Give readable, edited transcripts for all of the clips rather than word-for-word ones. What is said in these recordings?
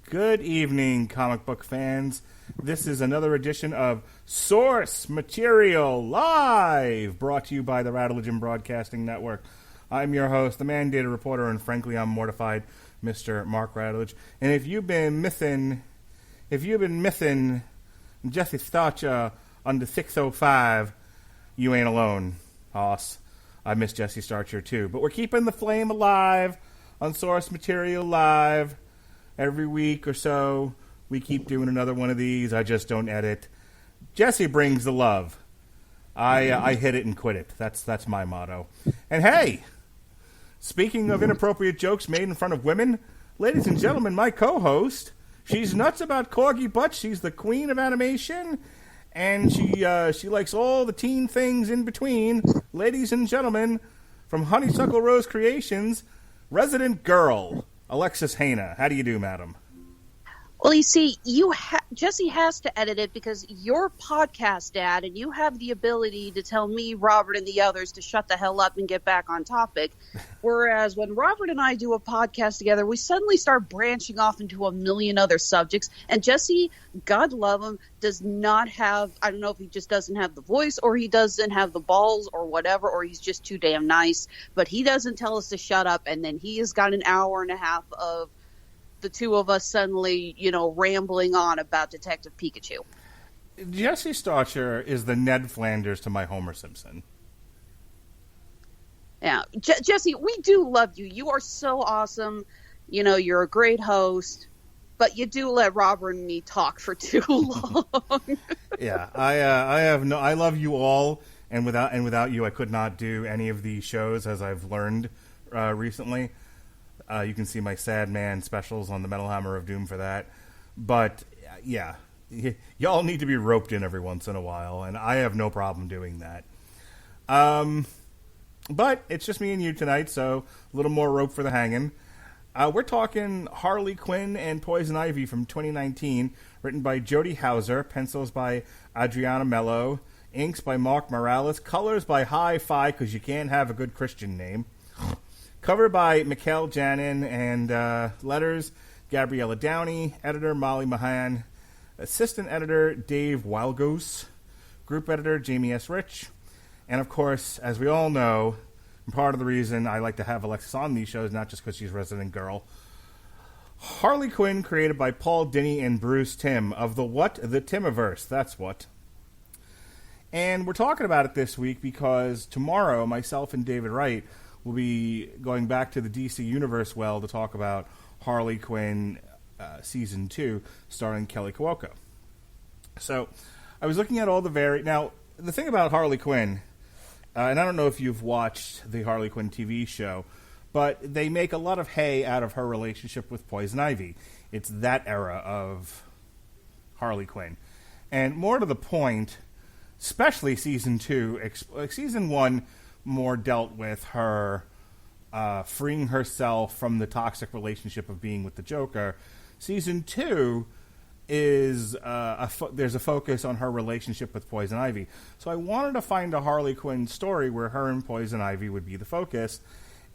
Good evening, comic book fans. This is another edition of Source Material Live, brought to you by the Radulich Broadcasting Network. I'm your host, the mandated reporter, and frankly, I'm mortified, Mr. Mark Radulich. And if you've been missing Jesse Starcher on the 605, you ain't alone, hoss. I miss Jesse Starcher too. But we're keeping the flame alive on Source Material Live. Every week or so, we keep doing another one of these. I just don't edit. Jesse brings the love. I hit it and quit it. That's my motto. And hey, speaking of inappropriate jokes made in front of women, ladies and gentlemen, my co-host, she's nuts about corgi butts. She's the queen of animation, and she likes all the teen things in between. Ladies and gentlemen, from Honeysuckle Rose Creations, resident girl, Alexis Hejna. How do you do, madam? Well, you see, Jesse has to edit it because you're podcast dad, and you have the ability to tell me, Robert, and the others to shut the hell up and get back on topic. Whereas when Robert and I do a podcast together, we suddenly start branching off into a million other subjects. And Jesse, God love him, does not have, I don't know if he just doesn't have the voice or he doesn't have the balls or whatever, or he's just too damn nice. But he doesn't tell us to shut up, and then he has got an hour and a half of the two of us suddenly, rambling on about Detective Pikachu. Jesse Starcher is the Ned Flanders to my Homer Simpson. Yeah, Jesse, we do love you. You are so awesome. You're a great host, but you do let Robert and me talk for too long. Yeah, I love you all, and without you, I could not do any of these shows, as I've learned recently. You can see my Sad Man specials on the Metal Hammer of Doom for that. But, yeah, y'all need to be roped in every once in a while, and I have no problem doing that. But it's just me and you tonight, so a little more rope for the hanging. We're talking Harley Quinn and Poison Ivy from 2019, written by Jody Houser, pencils by Adriana Mello, inks by Mark Morales, colors by Hi-Fi, because you can't have a good Christian name. Covered by Mikhail Janin, and letters, Gabriella Downey, editor Molly Mahan, assistant editor Dave Wildgoose, group editor Jamie S. Rich, and of course, as we all know, and part of the reason I like to have Alexis on these shows, not just because she's resident girl, Harley Quinn, created by Paul Dini and Bruce Timm of the Timmiverse, that's what. And we're talking about it this week because tomorrow, myself and David Wright we'll be going back to the DC Universe well to talk about Harley Quinn Season 2, starring Kelly Cuoco. So, I was looking at all the Now, the thing about Harley Quinn, and I don't know if you've watched the Harley Quinn TV show, but they make a lot of hay out of her relationship with Poison Ivy. It's that era of Harley Quinn. And more to the point, especially Season 2, Season 1 more dealt with her freeing herself from the toxic relationship of being with the Joker. Season 2 is there's a focus on her relationship with Poison Ivy. So I wanted to find a Harley Quinn story where her and Poison Ivy would be the focus.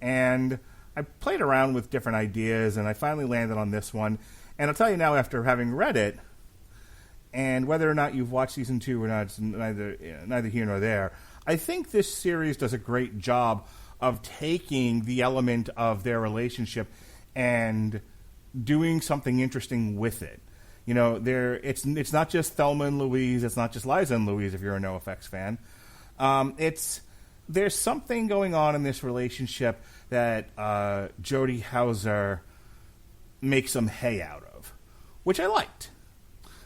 And I played around with different ideas, and I finally landed on this one. And I'll tell you now, after having read it, and whether or not you've watched Season 2 or not, it's neither here nor there, I think this series does a great job of taking the element of their relationship and doing something interesting with it. It's not just Thelma and Louise, it's not just Liza and Louise if you're a NoFX fan. There's something going on in this relationship that Jody Houser makes some hay out of, which I liked.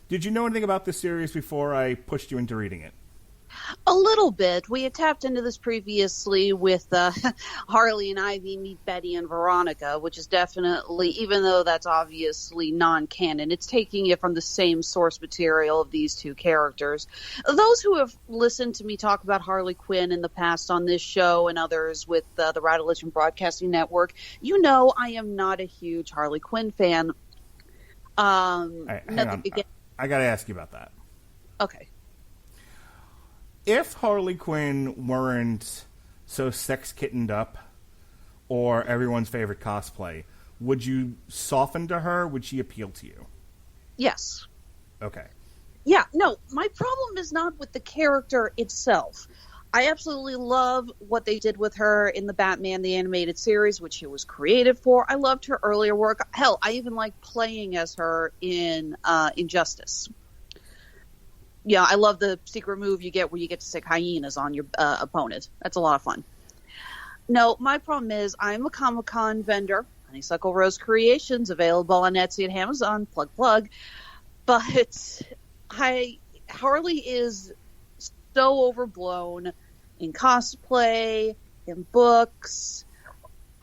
Did you know anything about this series before I pushed you into reading it? A little bit. We had tapped into this previously with Harley and Ivy meet Betty and Veronica, which is definitely, even though that's obviously non-canon, it's taking it from the same source material of these two characters. Those who have listened to me talk about Harley Quinn in the past on this show and others with the Radulich Broadcasting Network, I am not a huge Harley Quinn fan. Hang on. I got to ask you about that. Okay. If Harley Quinn weren't so sex-kittened up or everyone's favorite cosplay, would you soften to her? Would she appeal to you? Yes. Okay. Yeah, no, my problem is not with the character itself. I absolutely love what they did with her in the Batman the Animated Series, which she was created for. I loved her earlier work. Hell, I even like playing as her in Injustice. Yeah, I love the secret move you get where you get to stick hyenas on your opponent. That's a lot of fun. No, my problem is I'm a Comic-Con vendor. Honeysuckle Rose Creations, available on Etsy and Amazon. Plug, plug. But Harley is so overblown in cosplay, in books.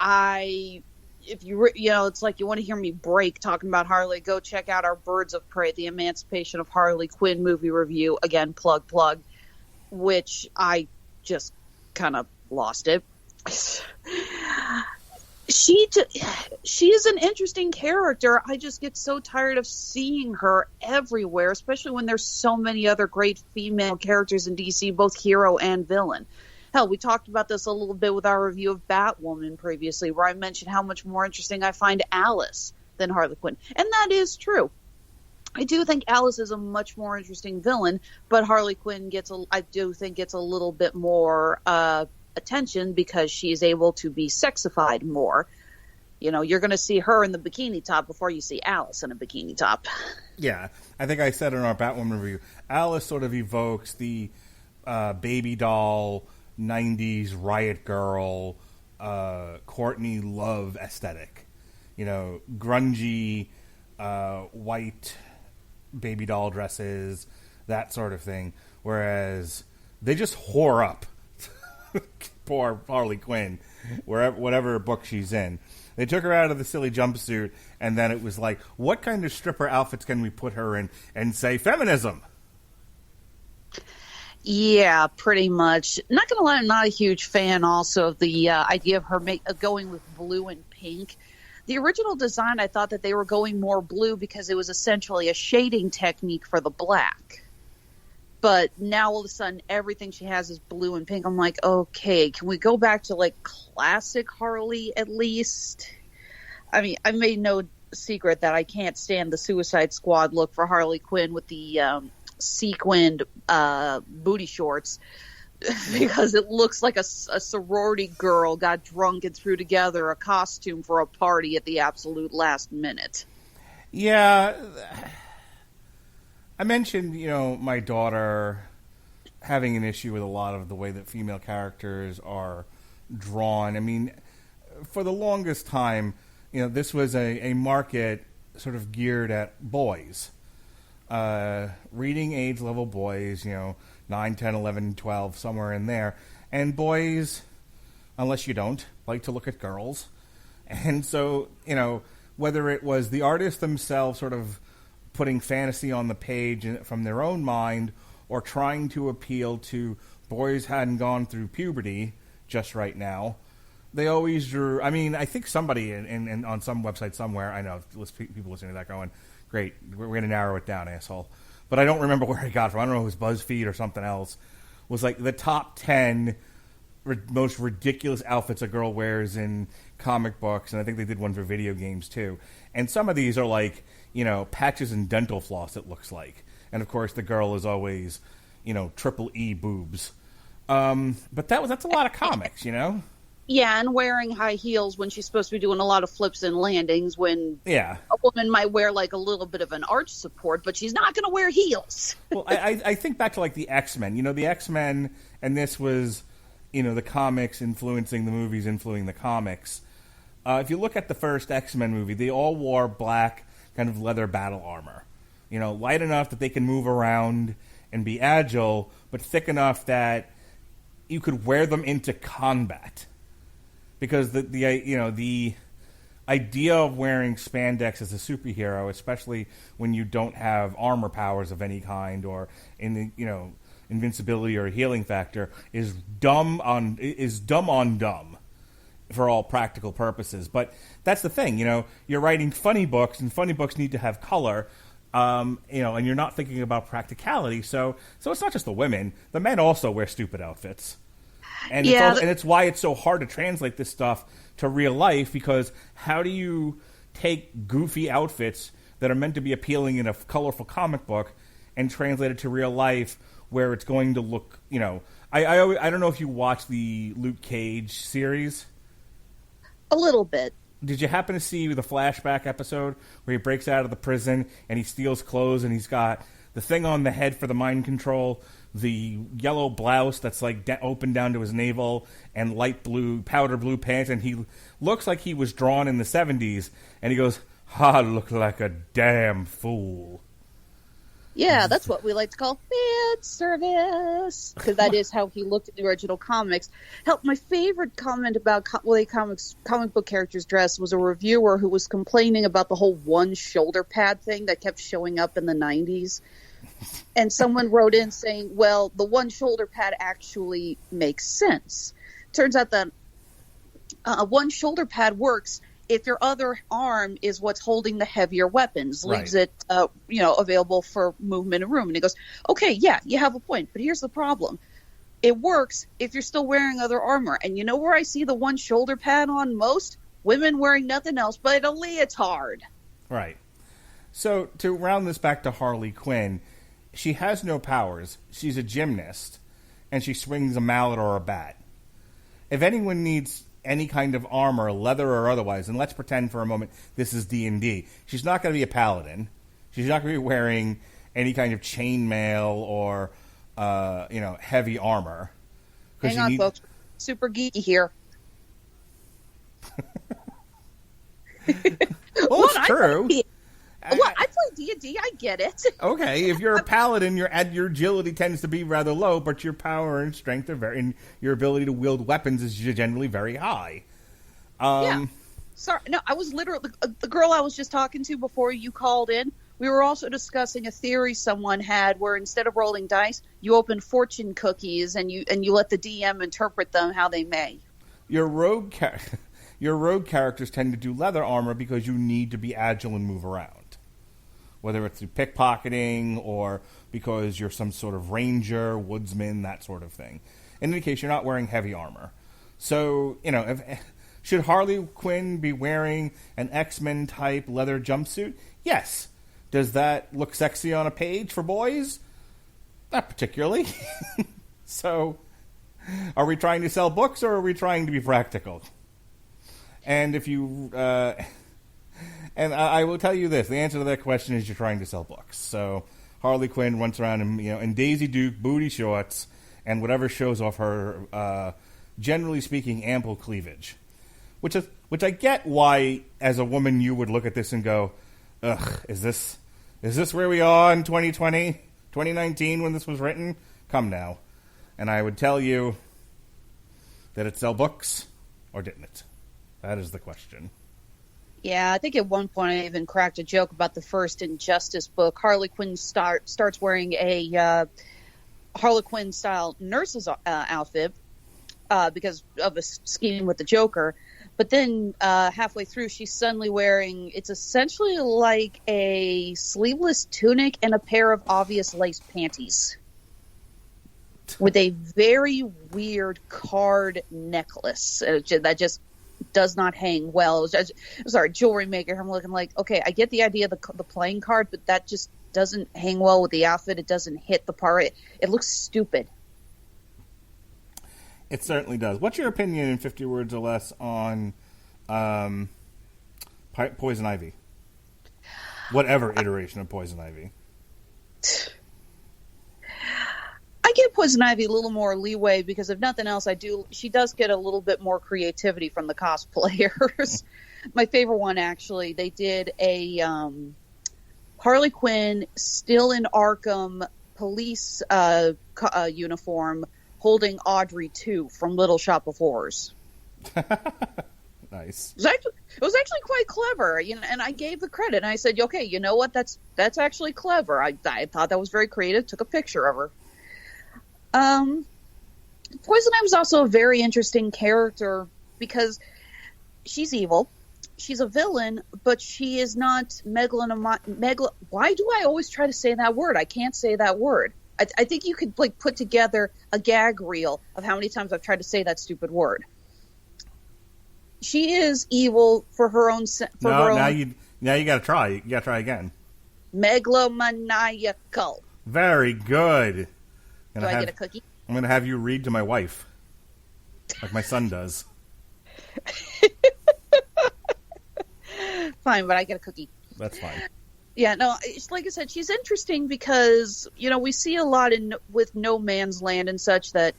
If you it's like you want to hear me break talking about Harley, go check out our Birds of Prey, the Emancipation of Harley Quinn movie review. Again, plug, which I just kind of lost it. She is an interesting character. I just get so tired of seeing her everywhere, especially when there's so many other great female characters in DC, both hero and villain. Hell, we talked about this a little bit with our review of Batwoman previously, where I mentioned how much more interesting I find Alice than Harley Quinn. And that is true. I do think Alice is a much more interesting villain, but Harley Quinn gets a little bit more attention because she is able to be sexified more. You're going to see her in the bikini top before you see Alice in a bikini top. Yeah, I think I said in our Batwoman review, Alice sort of evokes the baby doll, 90s riot girl, Courtney Love aesthetic. Grungy, white baby doll dresses, that sort of thing. Whereas they just whore up poor Harley Quinn, whatever book she's in. They took her out of the silly jumpsuit, and then it was like, what kind of stripper outfits can we put her in and say feminism? Yeah, pretty much. Not going to lie, I'm not a huge fan also of the idea of her going with blue and pink. The original design, I thought that they were going more blue because it was essentially a shading technique for the black. But now all of a sudden, everything she has is blue and pink. I'm like, okay, can we go back to like classic Harley at least? I mean, I made no secret that I can't stand the Suicide Squad look for Harley Quinn with the sequined booty shorts because it looks like a sorority girl got drunk and threw together a costume for a party at the absolute last minute. Yeah. I mentioned, my daughter having an issue with a lot of the way that female characters are drawn. I mean, for the longest time, this was a market sort of geared at boys. Reading age level boys, 9, 10, 11, 12, somewhere in there. And boys, unless you don't, like to look at girls. And so, whether it was the artists themselves sort of putting fantasy on the page from their own mind or trying to appeal to boys hadn't gone through puberty just right now, they always drew... I mean, I think somebody in on some website somewhere, I know people listening to that going, great, we're going to narrow it down, asshole. But I don't remember where I got it from. I don't know if it was BuzzFeed or something else. Was like the top 10 most ridiculous outfits a girl wears in comic books, and I think they did one for video games too. And some of these are like, patches and dental floss, it looks like. And of course the girl is always, triple E boobs. But that's a lot of comics, Yeah, and wearing high heels when she's supposed to be doing a lot of flips and landings when a woman might wear like a little bit of an arch support, but she's not going to wear heels. Well, I think back to like the X-Men. The X-Men, and this was, the comics influencing the movies, influencing the comics. If you look at the first X-Men movie, they all wore black kind of leather battle armor. Light enough that they can move around and be agile, but thick enough that you could wear them into combat. Because the idea of wearing spandex as a superhero, especially when you don't have armor powers of any kind or invincibility or healing factor, is dumb on dumb for all practical purposes. But that's the thing, you're writing funny books, and funny books need to have color, and you're not thinking about practicality. So it's not just the women; the men also wear stupid outfits. And it's why it's so hard to translate this stuff to real life, because how do you take goofy outfits that are meant to be appealing in a colorful comic book and translate it to real life where it's going to look, I don't know if you watch the Luke Cage series. A little bit. Did you happen to see the flashback episode where he breaks out of the prison and he steals clothes and he's got the thing on the head for the mind control, the yellow blouse that's like open down to his navel, and light blue, powder blue pants, and he looks like he was drawn in the 70s, and he goes, "I look like a damn fool." Yeah, that's what we like to call fan service, because that is how he looked at the original comics. Hell, my favorite comment about comic book characters dress was a reviewer who was complaining about the whole one shoulder pad thing that kept showing up in the 90s. And someone wrote in saying, well, the one shoulder pad actually makes sense. Turns out that one shoulder pad works if your other arm is what's holding the heavier weapons, leaves it, available for movement in a room. And he goes, okay, yeah, you have a point, but here's the problem. It works if you're still wearing other armor. And you know where I see the one shoulder pad on most? Women wearing nothing else but a leotard. Right. So to round this back to Harley Quinn, she has no powers. She's a gymnast, and she swings a mallet or a bat. If anyone needs any kind of armor, leather or otherwise, and let's pretend for a moment this is D&D, she's not going to be a paladin. She's not going to be wearing any kind of chainmail or, heavy armor. Hang on, folks. Super geeky here. Well, it's true. I play D&D. I get it. Okay, if you're a paladin, your agility tends to be rather low, but your power and strength are and your ability to wield weapons is generally very high. Yeah. Sorry, no, I was literally the girl I was just talking to before you called in. We were also discussing a theory someone had where instead of rolling dice, you open fortune cookies and you let the DM interpret them how they may. Your rogue characters tend to do leather armor because you need to be agile and move around. Whether it's through pickpocketing or because you're some sort of ranger, woodsman, that sort of thing. In any case, you're not wearing heavy armor. So, should Harley Quinn be wearing an X-Men type leather jumpsuit? Yes. Does that look sexy on a page for boys? Not particularly. So, are we trying to sell books or are we trying to be practical? And if you... And I will tell you this: the answer to that question is you're trying to sell books. So Harley Quinn runs around in Daisy Duke booty shorts and whatever shows off her, generally speaking, ample cleavage. Which I get why, as a woman, you would look at this and go, "Ugh, is this where we are in 2020, 2019 when this was written? Come now." And I would tell you, did it sell books or didn't it? That is the question. Yeah, I think at one point I even cracked a joke about the first Injustice book. Harley Quinn starts wearing a Harley Quinn-style nurse's outfit because of a scheme with the Joker. But then halfway through, she's suddenly wearing, it's essentially like a sleeveless tunic and a pair of obvious lace panties with a very weird card necklace that just does not hang well. It was our jewelry maker. I'm looking like, okay, I get the idea of the playing card, but that just doesn't hang well with the outfit. It doesn't hit the part. It looks stupid. It certainly does. What's your opinion in 50 words or less on Poison Ivy? Whatever iteration of Poison Ivy. I give Poison Ivy a little more leeway because if nothing else, she does get a little bit more creativity from the cosplayers. My favorite one, actually, they did a Harley Quinn still in Arkham police uniform holding Audrey 2 from Little Shop of Horrors. Nice. It was actually quite clever, and I gave the credit. And I said, okay, you know what? That's actually clever. I thought that was very creative. Took a picture of her. Poison Ivy was also a very interesting character because she's evil. She's a villain, but she is not why do I always try to say that word? I can't say that word. I think you could put together a gag reel of how many times I've tried to say that stupid word. she is evil for her own now you got to try. You got to try again. Megalomaniacal. Very good. Do I get a cookie? I'm going to have you read to my wife, like my son does. Fine, but I get a cookie. That's fine. Yeah, no, it's like I said, she's interesting because, we see a lot with No Man's Land and such that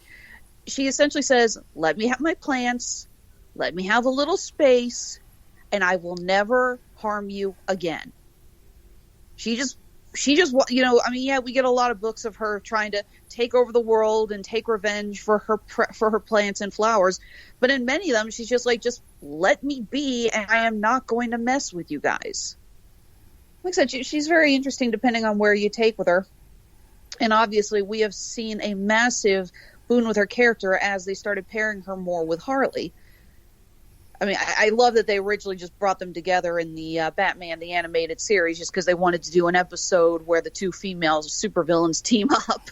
she essentially says, let me have my plants, let me have a little space, and I will never harm you again. She just, yeah, we get a lot of books of her trying to take over the world and take revenge for her plants and flowers. But in many of them, she's just like, just let me be, and I am not going to mess with you guys. Like I said, she's very interesting depending on where you take with her. And obviously, we have seen a massive boon with her character as they started pairing her more with Harley. I mean, I love that they originally just brought them together in the Batman, the animated series, just because they wanted to do an episode where the two female supervillains team up.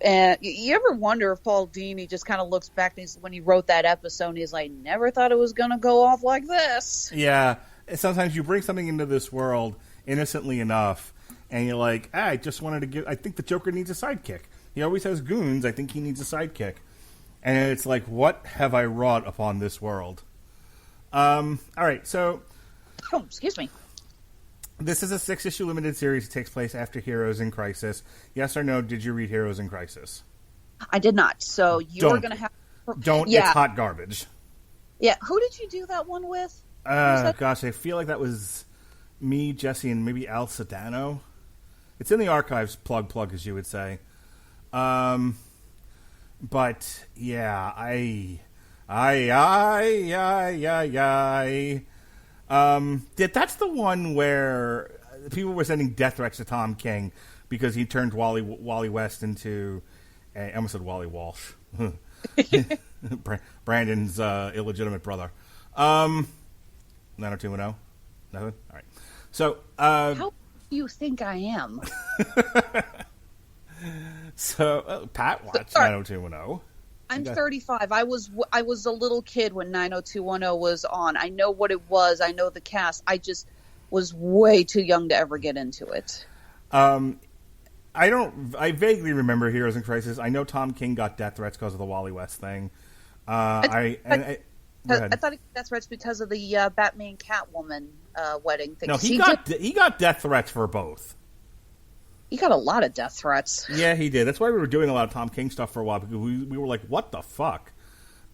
And you ever wonder if Paul Dini just kind of looks back when he wrote that episode and he's like, never thought it was going to go off like this. Yeah. Sometimes you bring something into this world innocently enough, and you're like, I just wanted to I think the Joker needs a sidekick. He always has goons. I think he needs a sidekick. And it's like, what have I wrought upon this world? All right, so... Oh, excuse me. This is a 6-issue limited series that takes place after Heroes in Crisis. Yes or no, did you read Heroes in Crisis? I did not, so you're going to have... Don't, yeah. It's hot garbage. Yeah, who did you do that one with? Gosh, I feel like that was me, Jesse, and maybe Al Sedano. It's in the archives, plug, as you would say. But yeah, that's the one where people were sending death threats to Tom King because he turned Wally West into, I almost said Wally Walsh, Brandon's illegitimate brother. 90210? Nothing? All right. So, how do you think I am? So, Pat watched 90210. I'm 35. I was a little kid when 90210 was on. I know what it was. I know the cast. I just was way too young to ever get into it. I vaguely remember Heroes in Crisis. I know Tom King got death threats because of the Wally West thing. I thought he got death threats because of the Batman Catwoman wedding thing. No, he got death threats for both. He got a lot of death threats. Yeah, he did. That's why we were doing a lot of Tom King stuff for a while, because we were like, what the fuck?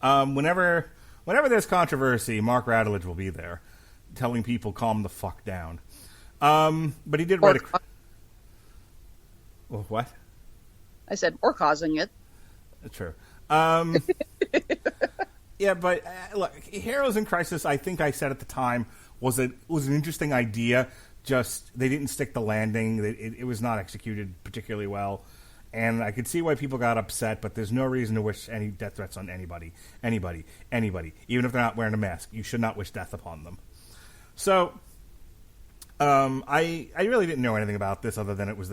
Whenever there's controversy, Mark Radulich will be there telling people calm the fuck down. But he did write what? I said, or causing it. True. Yeah, but look, Heroes in Crisis, I think I said at the time, was an interesting idea. Just they didn't stick the landing. It was not executed particularly well, and I could see why people got upset. But there's no reason to wish any death threats on anybody. Even if they're not wearing a mask, you should not wish death upon them. So, I really didn't know anything about this other than it was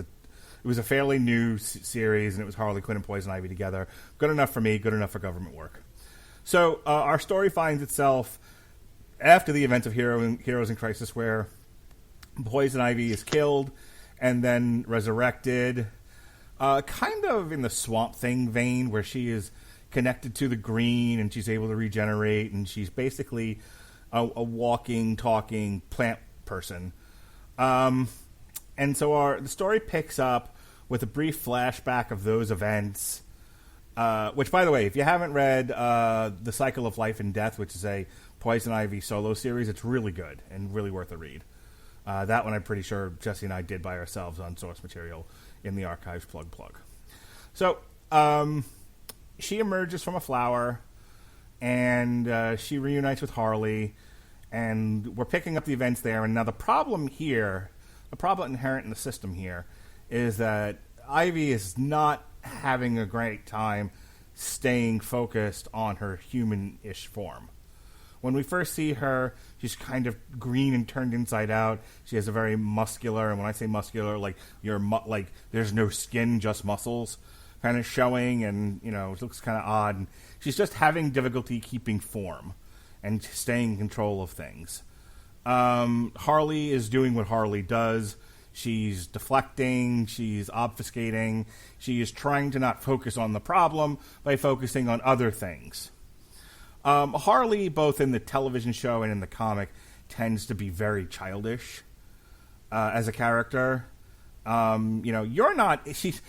a fairly new series, and it was Harley Quinn and Poison Ivy together. Good enough for me. Good enough for government work. So our story finds itself after the events of Heroes in Crisis, where Poison Ivy is killed and then resurrected, kind of in the Swamp Thing vein, where she is connected to the green and she's able to regenerate, and she's basically a walking, talking plant person. And so the story picks up with a brief flashback of those events. Which, by the way, if you haven't read The Cycle of Life and Death, which is a Poison Ivy solo series, it's really good and really worth a read. That one I'm pretty sure Jesse and I did by ourselves on source material in the archives, plug. So, she emerges from a flower, and she reunites with Harley, and we're picking up the events there. And now the problem inherent in the system here, is that Ivy is not having a great time staying focused on her human-ish form. When we first see her, she's kind of green and turned inside out. She has a very muscular, and when I say muscular, like there's no skin, just muscles, kind of showing, and it looks kind of odd. And she's just having difficulty keeping form and staying in control of things. Harley is doing what Harley does. She's deflecting, she's obfuscating, she is trying to not focus on the problem by focusing on other things. Harley, both in the television show and in the comic, tends to be very childish as a character. You're not. This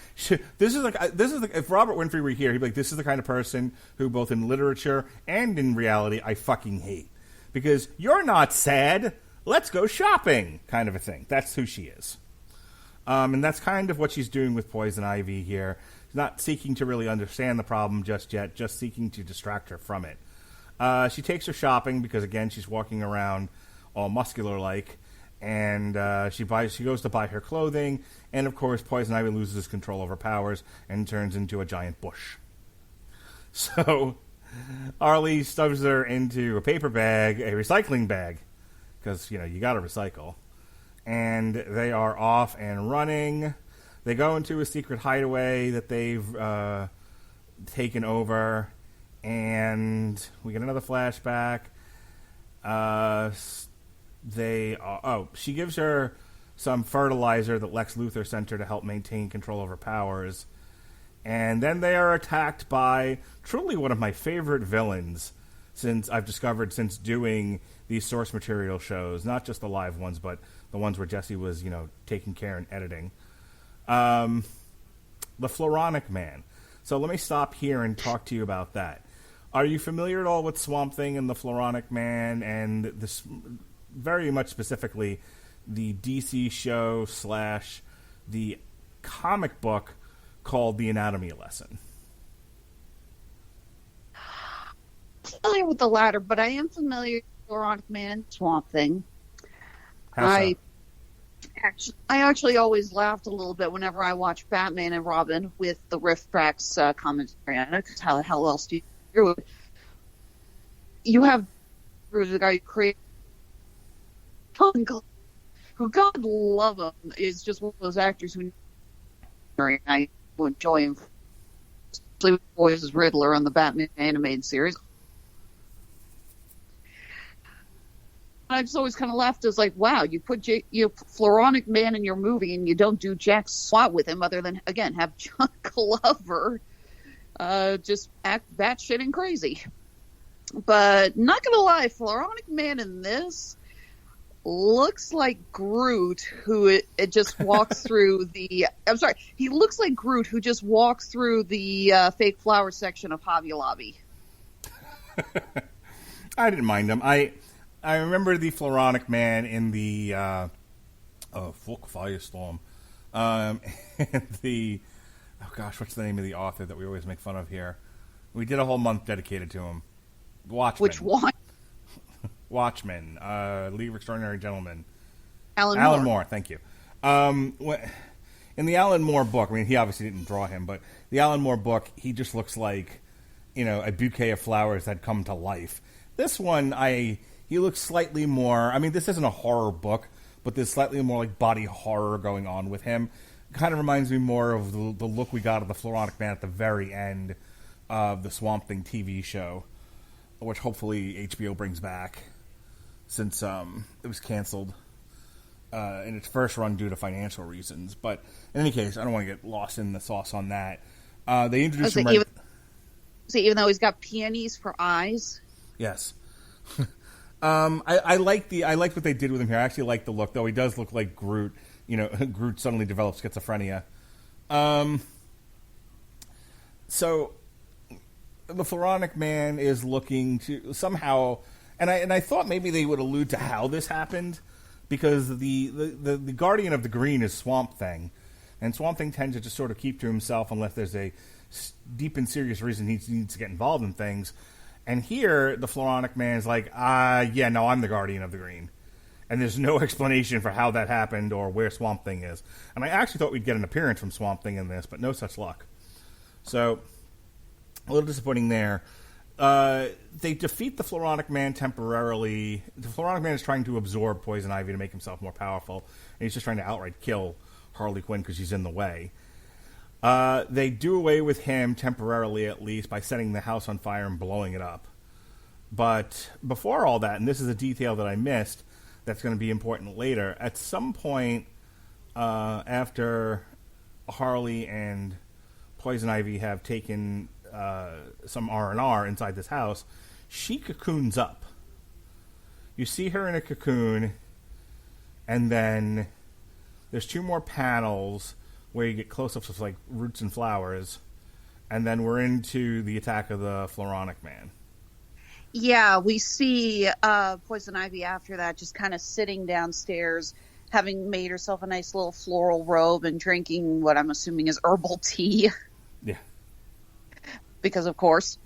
is like if Robert Winfrey were here, he'd be like, "This is the kind of person who, both in literature and in reality, I fucking hate because you're not sad. Let's go shopping," kind of a thing. That's who she is, and that's kind of what she's doing with Poison Ivy here. She's not seeking to really understand the problem just yet, just seeking to distract her from it. She takes her shopping because, again, she's walking around all muscular-like. And she goes to buy her clothing, and of course, Poison Ivy loses control of her powers and turns into a giant bush. So, Harley stubs her into a paper bag, a recycling bag, because you got to recycle. And they are off and running. They go into a secret hideaway that they've taken over, and we get another flashback. She gives her some fertilizer that Lex Luthor sent her to help maintain control of her powers. And then they are attacked by truly one of my favorite villains I've discovered since doing these source material shows, not just the live ones, but the ones where Jesse was, taking care and editing. The Floronic Man. So let me stop here and talk to you about that. Are you familiar at all with Swamp Thing and the Floronic Man and this... very much specifically the DC show / the comic book called The Anatomy Lesson? Familiar with the latter, but I am familiar with Floronic Man and Swamp Thing. How so? I actually always laughed a little bit whenever I watched Batman and Robin with the Riff Tracks commentary on it, because how the hell else do you do it? You have the guy who created who, God love him, is just one of those actors who I enjoy him. Especially voice as Riddler on the Batman animated series. I just always kind of laughed as like, wow, you put Floronic Man in your movie and you don't do jack squat with him other than, again, have John Glover just act batshit and crazy. But not gonna lie, Floronic Man in this looks like Groot, who it just walks through the... I'm sorry, he looks like Groot, who just walks through the fake flower section of Hobby Lobby. I didn't mind him. I remember the Floronic Man in the Folk Firestorm. And the... Oh gosh, what's the name of the author that we always make fun of here? We did a whole month dedicated to him. Watchmen. Which one? Watchmen, League of Extraordinary Gentlemen. Alan Moore, thank you. In the Alan Moore book, I mean, he obviously didn't draw him, but the Alan Moore book, he just looks like, a bouquet of flowers that come to life. This one, he looks slightly more, I mean, this isn't a horror book, but there's slightly more like body horror going on with him. Kind of reminds me more of the look we got of the Floronic Man at the very end of the Swamp Thing TV show, which hopefully HBO brings back, since it was canceled in its first run due to financial reasons. But in any case, I don't want to get lost in the sauce on that. They introduced him right... even though he's got peonies for eyes? Yes. I like what they did with him here. I actually like the look, though. He does look like Groot. Groot suddenly develops schizophrenia. So the Floronic Man is looking to somehow, and I thought maybe they would allude to how this happened, because the Guardian of the Green is Swamp Thing, and Swamp Thing tends to just sort of keep to himself unless there's a deep and serious reason he needs to get involved in things. And here, the Floronic Man is like, yeah, no, I'm the Guardian of the Green. And there's no explanation for how that happened or where Swamp Thing is. And I actually thought we'd get an appearance from Swamp Thing in this, but no such luck. So, a little disappointing there. They defeat the Floronic Man temporarily. The Floronic Man is trying to absorb Poison Ivy to make himself more powerful. And he's just trying to outright kill Harley Quinn because she's in the way. They do away with him temporarily, at least, by setting the house on fire and blowing it up. But before all that, and this is a detail that I missed that's going to be important later, at some point after Harley and Poison Ivy have taken some R&R inside this house, she cocoons up. You see her in a cocoon, and then there's 2 more panels where you get close-ups of like roots and flowers, and then we're into the attack of the Floronic Man. Yeah, we see Poison Ivy after that just kind of sitting downstairs, having made herself a nice little floral robe and drinking what I'm assuming is herbal tea. Yeah. Because, of course.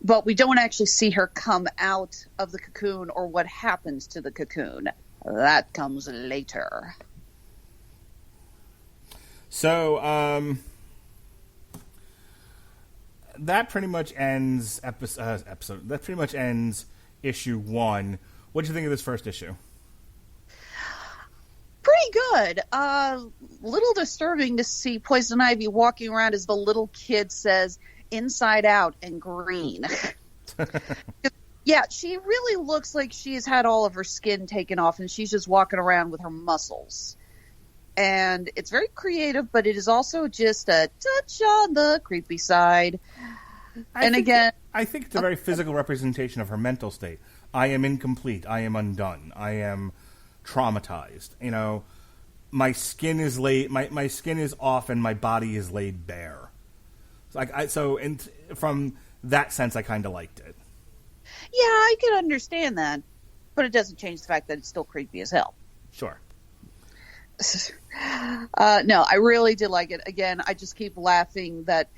But we don't actually see her come out of the cocoon or what happens to the cocoon. That comes later. So, that pretty much ends episode. That pretty much ends issue 1. What do you think of this first issue? Pretty good. Little disturbing to see Poison Ivy walking around as the little kid says, inside out and green. Yeah, she really looks like she's had all of her skin taken off and she's just walking around with her muscles. And it's very creative, but it is also just a touch on the creepy side. I think it's a very physical representation of her mental state. I am incomplete. I am undone. I am traumatized. You know, my skin is my skin is off and my body is laid bare. From that sense, I kind of liked it. Yeah, I can understand that, but it doesn't change the fact that it's still creepy as hell. Sure. No, I really did like it. Again, I just keep laughing that,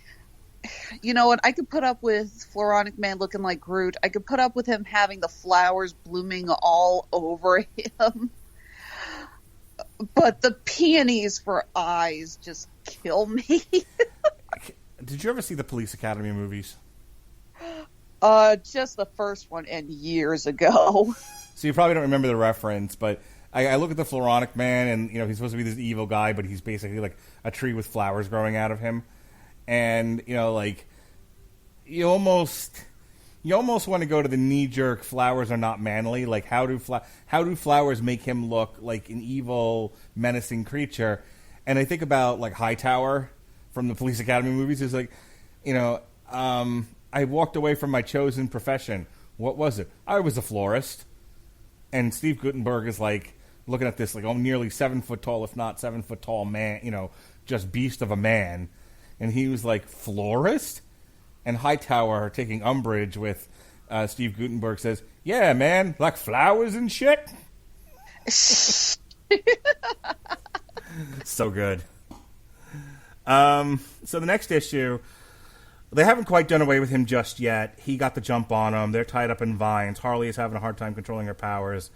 you know what, I could put up with Floronic Man looking like Groot. I could put up with him having the flowers blooming all over him. But the peonies for eyes just kill me. Did you ever see the Police Academy movies? Just the first one, and years ago. So you probably don't remember the reference, but I look at the Floronic Man, and you know he's supposed to be this evil guy, but he's basically like a tree with flowers growing out of him, and you know, like you almost want to go to the knee-jerk flowers are not manly. Like how do flowers make him look like an evil, menacing creature? And I think about like Hightower from the Police Academy movies. Is like, you know, I walked away from my chosen profession. What was it? I was a florist. And Steve Guttenberg is like looking at this like nearly 7 foot tall, if not 7 foot tall man, you know, just beast of a man. And he was like, florist? And Hightower, taking umbrage with Steve Guttenberg, says, yeah, man, like flowers and shit. So good. So the next issue, they haven't quite done away with him just yet. He got the jump on him. They're tied up in vines. Harley is having a hard time controlling her powers.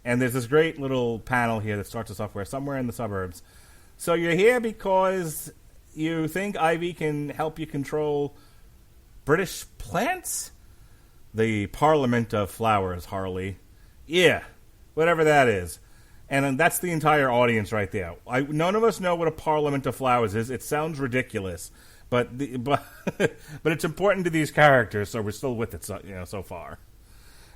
And there's this great little panel here that starts us off where somewhere in the suburbs. So you're here because you think Ivy can help you control British plants? The Parliament of Flowers, Harley. Yeah, whatever that is. And that's the entire audience right there. None of us know what a Parliament of Flowers is. It sounds ridiculous. But it's important to these characters, so we're still with it, so far.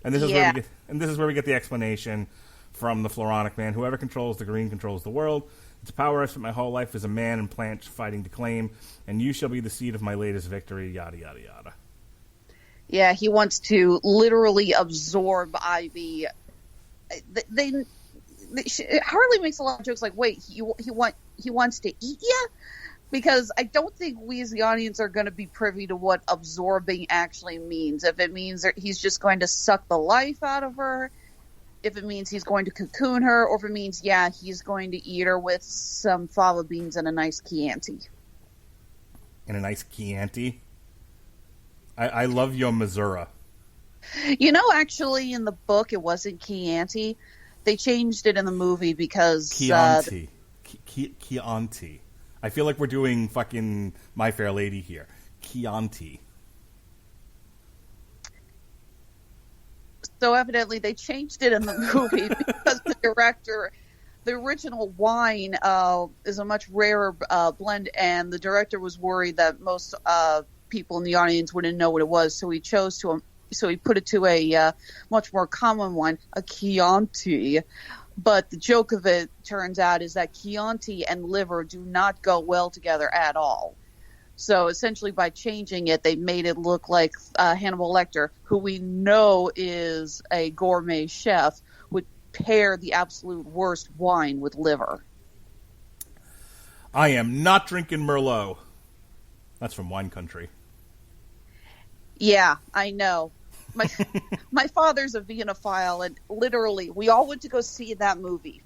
And this is where we get the explanation from the Floronic Man. Whoever controls the green controls the world. It's a power I spent my whole life as a man and plant fighting to claim, and you shall be the seed of my latest victory. Yada yada yada. Yeah, he wants to literally absorb Ivy. Harley makes a lot of jokes like, "Wait, he wants to eat you." Because I don't think we as the audience are going to be privy to what absorbing actually means. If it means that he's just going to suck the life out of her, if it means he's going to cocoon her, or if it means, yeah, he's going to eat her with some fava beans and a nice Chianti. And a nice Chianti? I love your Missouri. You know, actually, in the book, it wasn't Chianti. They changed it in the movie because... Chianti. Chianti. I feel like we're doing fucking My Fair Lady here. Chianti. So evidently they changed it in the movie because the director the original wine is a much rarer blend, and the director was worried that most people in the audience wouldn't know what it was, so he put it to a much more common one, a Chianti. But the joke of it, turns out, is that Chianti and liver do not go well together at all. So essentially by changing it, they made it look like Hannibal Lecter, who we know is a gourmet chef, would pair the absolute worst wine with liver. I am not drinking Merlot. That's from Wine Country. Yeah, I know. My father's a Vienophile, and literally, we all went to go see that movie.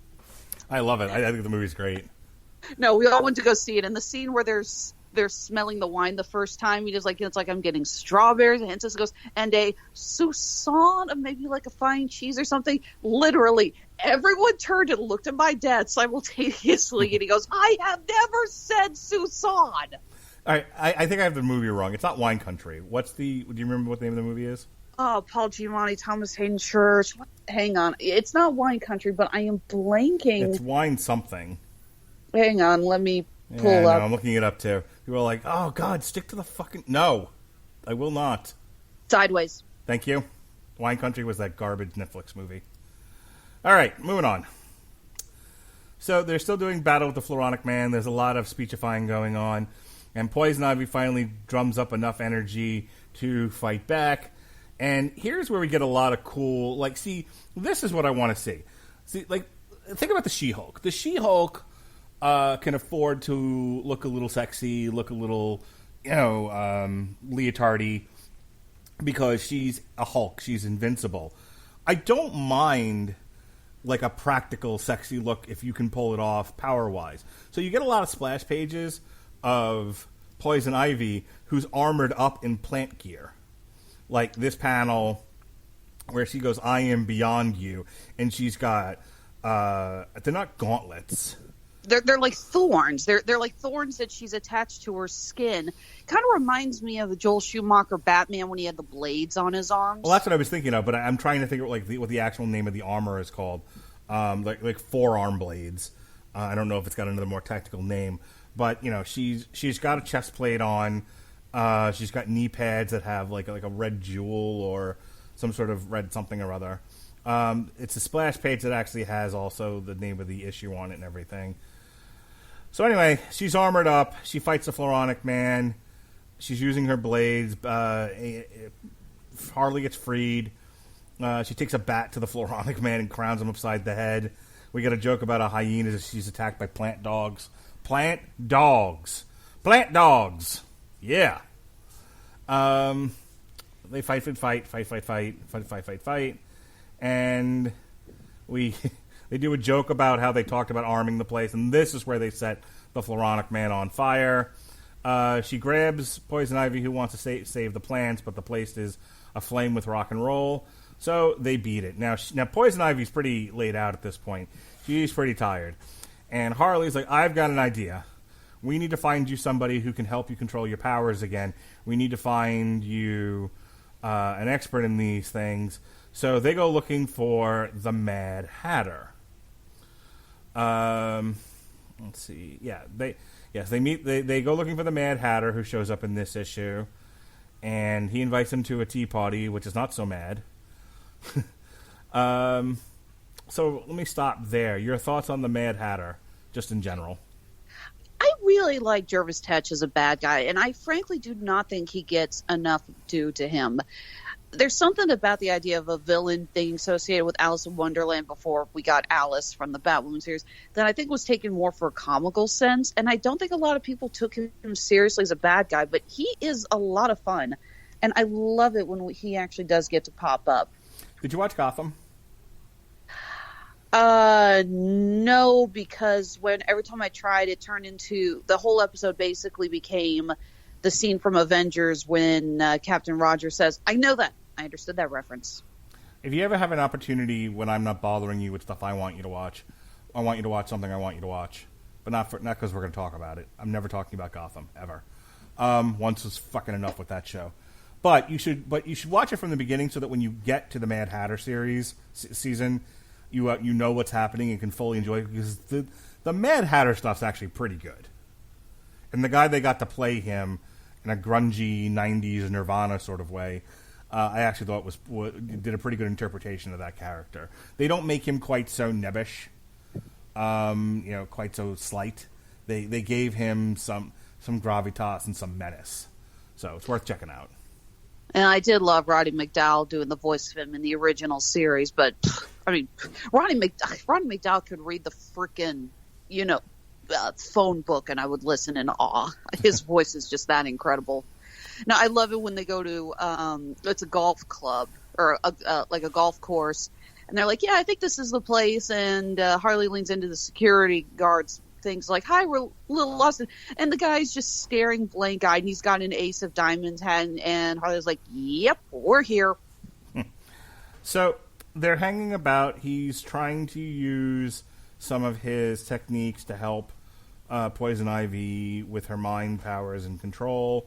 I love it. I think the movie's great. No, we all went to go see it. And the scene where they're smelling the wine the first time, he just like, it's like I'm getting strawberries, and Hensis goes, and a Sousson of maybe like a fine cheese or something. Literally, everyone turned and looked at my dad simultaneously, and he goes, I have never said Sousson. All right, I think I have the movie wrong. It's not Wine Country. Do you remember what the name of the movie is? Oh, Paul Giamatti, Thomas Hayden Church. Hang on. It's not Wine Country, but I am blanking. It's Wine something. Hang on, let me pull up. I'm looking it up too. People are like, oh, God, stick to the fucking... No, I will not. Sideways. Thank you. Wine Country was that garbage Netflix movie. All right, moving on. So they're still doing battle with the Floronic Man. There's a lot of speechifying going on. And Poison Ivy finally drums up enough energy to fight back. And here's where we get a lot of cool... Like, see, this is what I want to see. See, like, think about the She-Hulk. The She-Hulk can afford to look a little sexy, look a little, leotardy, because she's a Hulk. She's invincible. I don't mind, like, a practical, sexy look if you can pull it off power-wise. So you get a lot of splash pages of Poison Ivy who's armored up in plant gear. Like this panel where she goes, I am beyond you. And she's got, they're not gauntlets. They're like thorns. They're like thorns that she's attached to her skin. Kind of reminds me of the Joel Schumacher Batman when he had the blades on his arms. Well, that's what I was thinking of, but I'm trying to think of what the actual name of the armor is called. Like forearm blades. I don't know if it's got another more technical name. But, she's got a chest plate on. She's got knee pads that have like a red jewel or some sort of red something or other. It's a splash page that actually has also the name of the issue on it and everything. So anyway, she's armored up. She fights the Floronic Man. She's using her blades. Harley gets freed. She takes a bat to the Floronic Man and crowns him upside the head. We get a joke about a hyena as she's attacked by plant dogs. Plant dogs. Plant dogs. Yeah. They fight. And they do a joke about how they talked about arming the place, and this is where they set the Floronic Man on fire. She grabs Poison Ivy, who wants to save the plants, but the place is aflame with rock and roll, so they beat it. Now Poison Ivy's pretty laid out at this point. She's pretty tired. And Harley's like, I've got an idea. We need to find you somebody who can help you control your powers again. We need to find you an expert in these things. So they go looking for the Mad Hatter. Let's see. Yeah, they go looking for the Mad Hatter, who shows up in this issue, and he invites them to a tea party, which is not so mad. So let me stop there. Your thoughts on the Mad Hatter, just in general? I really like Jervis Tetch as a bad guy, and I frankly do not think he gets enough due to him. There's something about the idea of a villain being associated with Alice in Wonderland before we got Alice from the Batwoman series that I think was taken more for a comical sense, and I don't think a lot of people took him seriously as a bad guy, but he is a lot of fun, and I love it when he actually does get to pop up. Did you watch Gotham? No, because every time I tried, it turned into the whole episode basically became the scene from Avengers when Captain Rogers says, I know that. I understood that reference. If you ever have an opportunity when I'm not bothering you with stuff I want you to watch, I want you to watch something I want you to watch. But not because we're going to talk about it. I'm never talking about Gotham, ever. Once was fucking enough with that show. But you should watch it from the beginning so that when you get to the Mad Hatter season, you know what's happening and can fully enjoy it, because the Mad Hatter stuff's actually pretty good. And the guy they got to play him in a grungy 90s Nirvana sort of way, I actually thought did a pretty good interpretation of that character. They don't make him quite so nebbish, quite so slight. They gave him some gravitas and some menace. So it's worth checking out. And I did love Roddy McDowall doing the voice of him in the original series, but I mean, Roddy McDowall could read the freaking, phone book, and I would listen in awe. His voice is just that incredible. Now, I love it when they go to it's a golf club or like a golf course, and they're like, "Yeah, I think this is the place." And Harley leans into the security guards. Things like, "Hi, we're a little lost," and the guy's just staring blank-eyed, and he's got an ace of diamonds hand, and Harley's like, "Yep, we're here." So they're hanging about. He's trying to use some of his techniques to help Poison Ivy with her mind powers and control.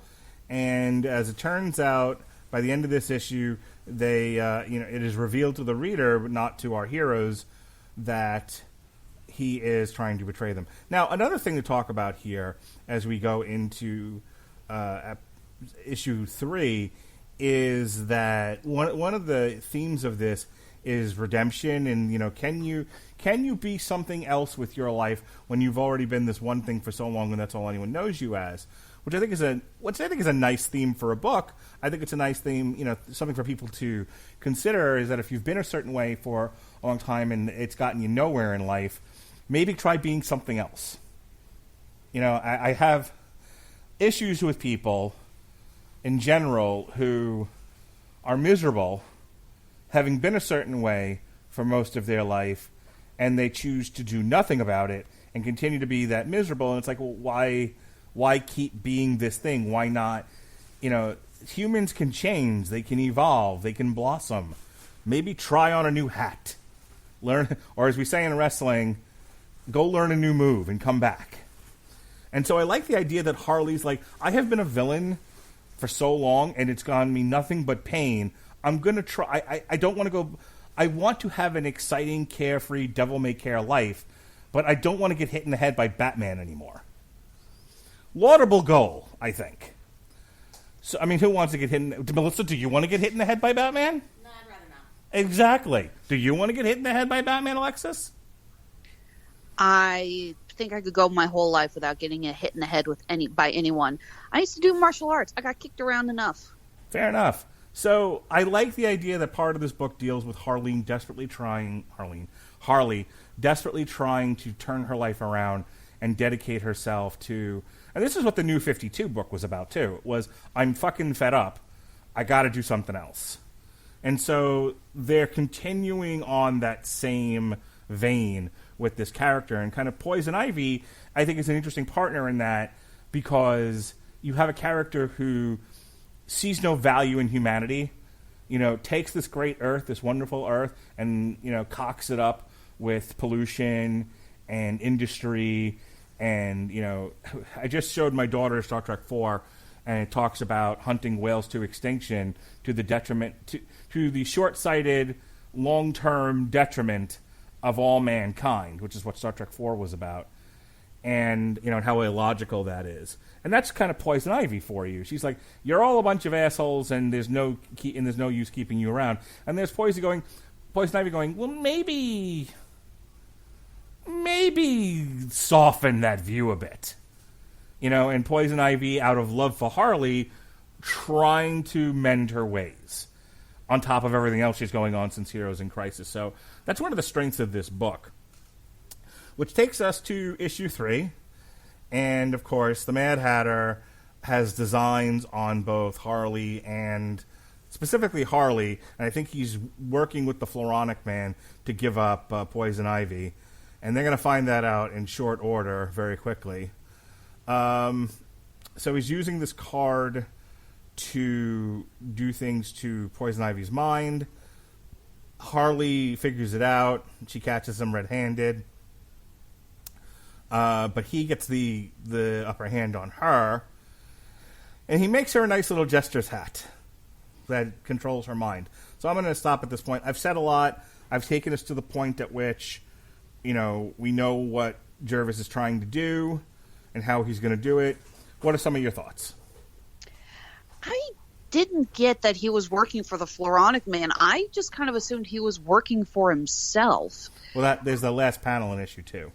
And as it turns out, by the end of this issue, they, it is revealed to the reader, but not to our heroes, that he is trying to betray them. Now, another thing to talk about here as we go into issue 3 is that one of the themes of this is redemption, and can you be something else with your life when you've already been this one thing for so long and that's all anyone knows you as? Which I think is a nice theme for a book. I think it's a nice theme, something for people to consider, is that if you've been a certain way for a long time and it's gotten you nowhere in life, maybe try being something else. I have issues with people in general who are miserable, having been a certain way for most of their life, and they choose to do nothing about it and continue to be that miserable. And it's like, well, why keep being this thing? Why not? Humans can change. They can evolve. They can blossom. Maybe try on a new hat. Learn, or as we say in wrestling, go learn a new move and come back. And so I like the idea that Harley's like, I have been a villain for so long, and it's gone me nothing but pain. I'm going to try. I don't want to go. I want to have an exciting, carefree, devil-may-care life, but I don't want to get hit in the head by Batman anymore. Laudable goal, I think. So, I mean, who wants to get hit in... Melissa, do you want to get hit in the head by Batman? No, I'd rather not. Exactly. Do you want to get hit in the head by Batman, Alexis? I think I could go my whole life without getting a hit in the head by anyone. I used to do martial arts. I got kicked around enough. Fair enough. So I like the idea that part of this book deals with Harley desperately trying to turn her life around and dedicate herself to... And this is what the New 52 book was about, too. It was, I'm fucking fed up. I got to do something else. And so they're continuing on that same vein with this character. And kind of Poison Ivy, I think, is an interesting partner in that, because you have a character who sees no value in humanity, takes this great Earth, this wonderful Earth, and, cocks it up with pollution and industry. And, I just showed my daughter Star Trek 4, and it talks about hunting whales to extinction to the detriment, to the short-sighted, long-term detriment of all mankind, which is what Star Trek 4 was about. And, and how illogical that is. And that's kind of Poison Ivy for you. She's like, you're all a bunch of assholes, and there's no use keeping you around. And there's Poison Ivy going, well, maybe soften that view a bit. And Poison Ivy, out of love for Harley, trying to mend her ways, on top of everything else she's going on since Heroes in Crisis. So that's one of the strengths of this book. Which takes us to issue 3. And, of course, the Mad Hatter has designs on both Harley and specifically Harley. And I think he's working with the Floronic Man to give up Poison Ivy. And they're going to find that out in short order very quickly. So he's using this card to do things to Poison Ivy's mind. Harley figures it out. She catches him red-handed. But he gets the upper hand on her, and he makes her a nice little gestures hat that controls her mind. So I'm going to stop at this point. I've said a lot. I've taken us to the point at which, we know what Jervis is trying to do and how he's going to do it. What are some of your thoughts? I didn't get that he was working for the Floronic Man. I just kind of assumed he was working for himself. Well, there's the last panel in issue 2.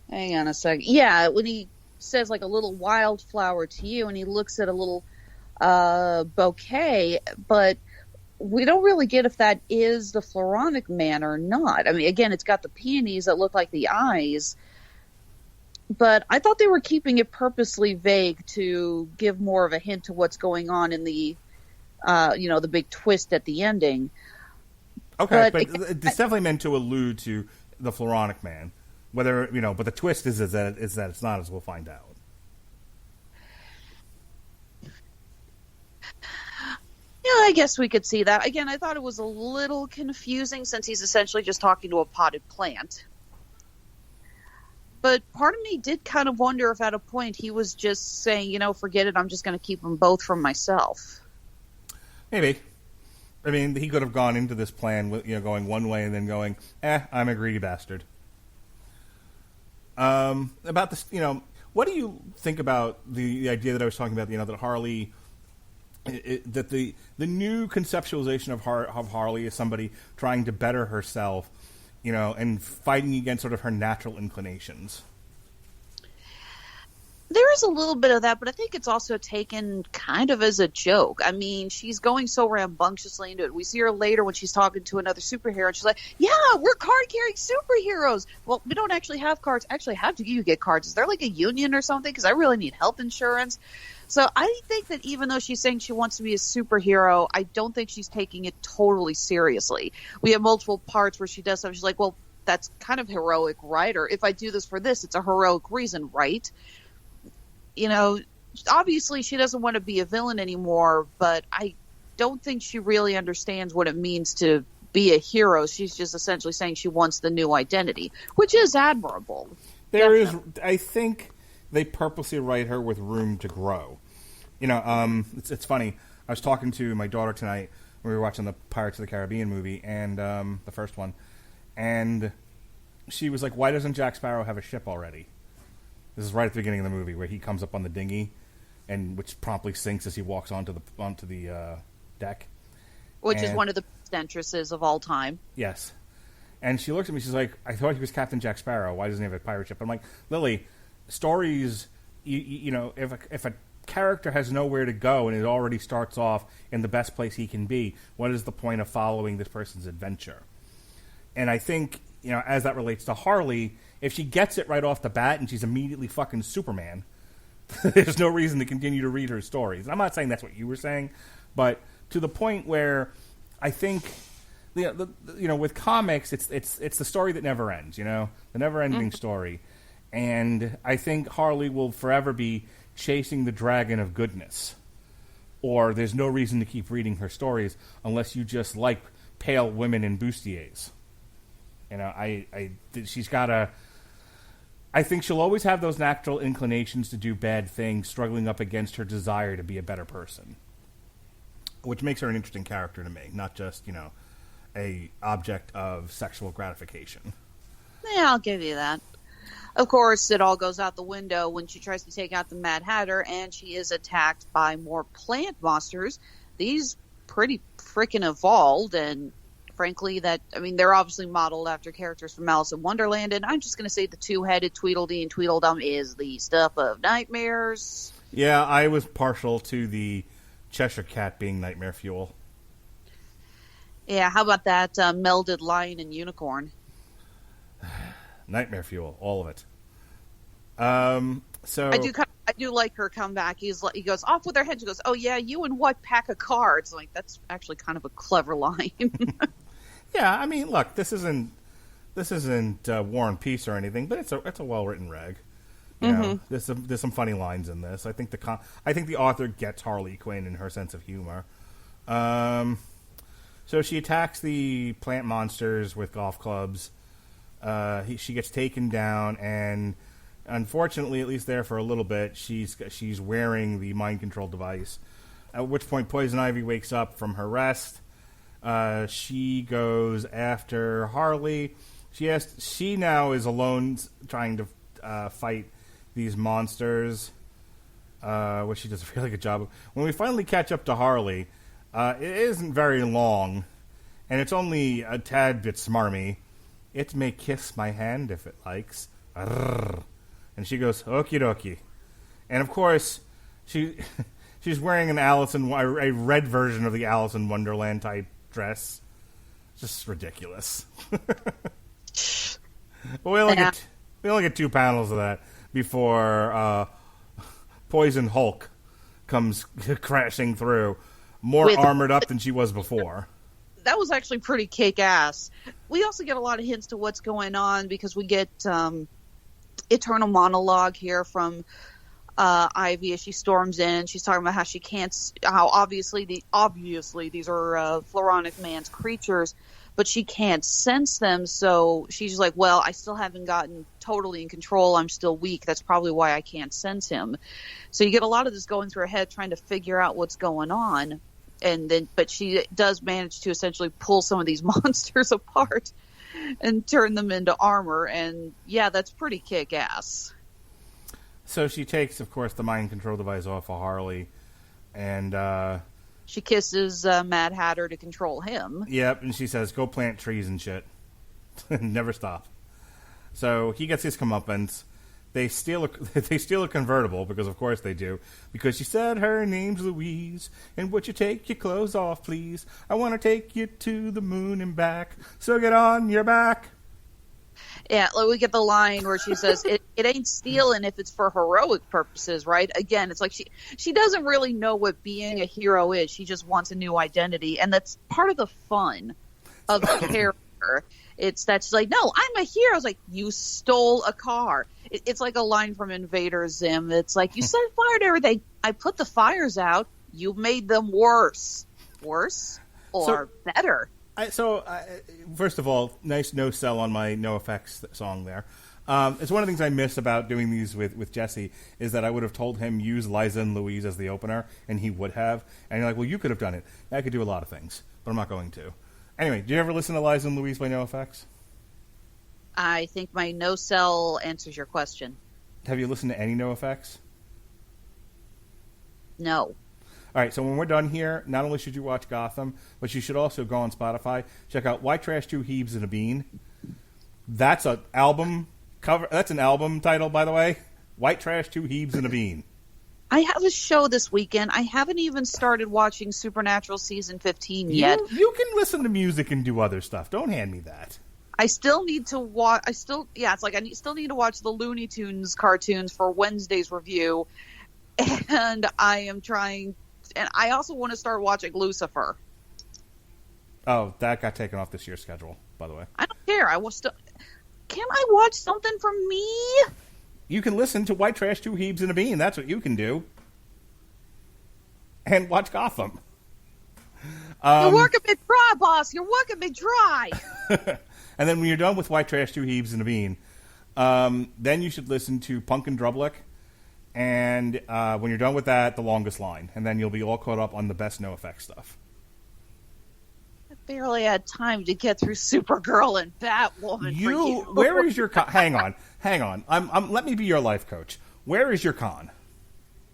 Hang on a second. Yeah, when he says like a little wildflower to you, and he looks at a little bouquet, but we don't really get if that is the Floronic Man or not. I mean, again, it's got the peonies that look like the eyes, but I thought they were keeping it purposely vague to give more of a hint to what's going on in the, the big twist at the ending. Okay, but it's definitely meant to allude to the Floronic Man. Whether, but the twist is that it's not, as we'll find out. Yeah, I guess we could see that. Again, I thought it was a little confusing since he's essentially just talking to a potted plant. But part of me did kind of wonder if at a point he was just saying, forget it, I'm just going to keep them both from myself. Maybe. I mean, he could have gone into this plan with, going one way and then going, I'm a greedy bastard. About this, what do you think about the idea that I was talking about, that Harley, that the new conceptualization of Harley is somebody trying to better herself, and fighting against sort of her natural inclinations? There is a little bit of that, but I think it's also taken kind of as a joke. I mean, she's going so rambunctiously into it. We see her later when she's talking to another superhero, and she's like, yeah, we're card-carrying superheroes. Well, we don't actually have cards. Actually, how do you get cards? Is there like a union or something? Because I really need health insurance. So I think that even though she's saying she wants to be a superhero, I don't think she's taking it totally seriously. We have multiple parts where she does stuff. She's like, well, that's kind of heroic, right? Or if I do this for this, it's a heroic reason, right? Obviously she doesn't want to be a villain anymore, but I don't think she really understands what it means to be a hero. She's just essentially saying she wants the new identity, which is admirable. I think they purposely write her with room to grow. It's funny. I was talking to my daughter tonight when we were watching the Pirates of the Caribbean movie, and the first one, and she was like, why doesn't Jack Sparrow have a ship already? This is right at the beginning of the movie where he comes up on the dinghy, and which promptly sinks as he walks onto the deck. Which is one of the best entrances of all time. Yes. And she looks at me, she's like, I thought he was Captain Jack Sparrow. Why doesn't he have a pirate ship? I'm like, Lily, stories, if a character has nowhere to go and it already starts off in the best place he can be, what is the point of following this person's adventure? And I think, as that relates to Harley, if she gets it right off the bat and she's immediately fucking Superman, there's no reason to continue to read her stories. I'm not saying that's what you were saying, but to the point where I think, with comics, it's the story that never ends, the never-ending story. And I think Harley will forever be chasing the dragon of goodness. Or there's no reason to keep reading her stories unless you just like pale women in bustiers. She's got a... I think she'll always have those natural inclinations to do bad things, struggling up against her desire to be a better person. Which makes her an interesting character to me, not just, a object of sexual gratification. Yeah, I'll give you that. Of course, it all goes out the window when she tries to take out the Mad Hatter, and she is attacked by more plant monsters. These pretty freaking evolved, and frankly, they're obviously modeled after characters from Alice in Wonderland, and I'm just going to say the two-headed Tweedledee and Tweedledum is the stuff of nightmares. Yeah, I was partial to the Cheshire Cat being nightmare fuel. Yeah, how about that melded lion and unicorn? Nightmare fuel, all of it. So I do like her comeback. He goes off with her head. She goes, "Oh yeah, you and what pack of cards?" I'm like, that's actually kind of a clever line. Yeah, I mean, look, this isn't War and Peace or anything, but it's a well written rag. You know, there's some funny lines in this. I think the author gets Harley Quinn and her sense of humor. So she attacks the plant monsters with golf clubs. She gets taken down, and unfortunately, at least there for a little bit, she's wearing the mind control device. At which point, Poison Ivy wakes up from her rest. She goes after Harley. She now is alone trying to fight these monsters, which she does a really good job of. When we finally catch up to Harley, it isn't very long, and it's only a tad bit smarmy. It may kiss my hand if it likes. Arrgh. And she goes, okie dokie. And of course, she's wearing a red version of the Alice in Wonderland type dress. Just ridiculous. But we only get 2 panels of that before Poison Hulk comes crashing through, more armored up than she was before. That was actually pretty kick-ass. We also get a lot of hints to what's going on because we get eternal monologue here from Ivy as she storms in. She's talking about how obviously these are Floronic Man's creatures, but she can't sense them. So she's like, well, I still haven't gotten totally in control. I'm still weak. That's probably why I can't sense him. So you get a lot of this going through her head, trying to figure out what's going on. But she does manage to essentially pull some of these monsters apart and turn them into armor. And yeah, that's pretty kick-ass. So she takes, of course, the mind control device off of Harley, and she kisses Mad Hatter to control him. Yep, and she says, "Go plant trees and shit, never stop." So he gets his comeuppance. They steal a convertible, because of course they do, because she said her name's Louise, and would you take your clothes off, please? I want to take you to the moon and back, so get on your back. Yeah, like we get the line where she says, it ain't stealing if it's for heroic purposes, right? Again, it's like she doesn't really know what being a hero is. She just wants a new identity, and that's part of the fun of the character. It's that she's like, no, I'm a hero. It's like, you stole a car. It's like a line from Invader Zim. It's like, you set fire to everything. I put the fires out. You made them worse. Worse or better? First of all, nice no sell on my No Effects song there. It's one of the things I miss about doing these with Jesse is that I would have told him use Liza and Louise as the opener, and he would have. And you're like, well, you could have done it. I could do a lot of things, but I'm not going to. Anyway, did you ever listen to Liza and Louise by No Effects? I think my no sell answers your question. Have you listened to any No Effects? No. All right, so when we're done here, not only should you watch Gotham, but you should also go on Spotify, check out White Trash, Two Heaves, and a Bean. That's an album cover. That's an album title, by the way. White Trash, Two Heaves, and a Bean. I have a show this weekend. I haven't even started watching Supernatural season 15 yet. You can listen to music and do other stuff. Don't hand me that. I still need to watch. Still need to watch the Looney Tunes cartoons for Wednesday's review, and I am trying. And I also want to start watching Lucifer. Oh, that got taken off this year's schedule, by the way. I don't care. Can I watch something from me? You can listen to White Trash, Two Heaves, and a Bean. That's what you can do. And watch Gotham. You're working me dry, boss. You're working me dry. And then when you're done with White Trash, Two Heaves, and a Bean, then you should listen to Punk and Drublick. And when you're done with that, The Longest Line. And then you'll be all caught up on the best No Effects stuff. I barely had time to get through Supergirl and Batwoman for you. Where is your con? Hang on. Let me be your life coach. Where is your con?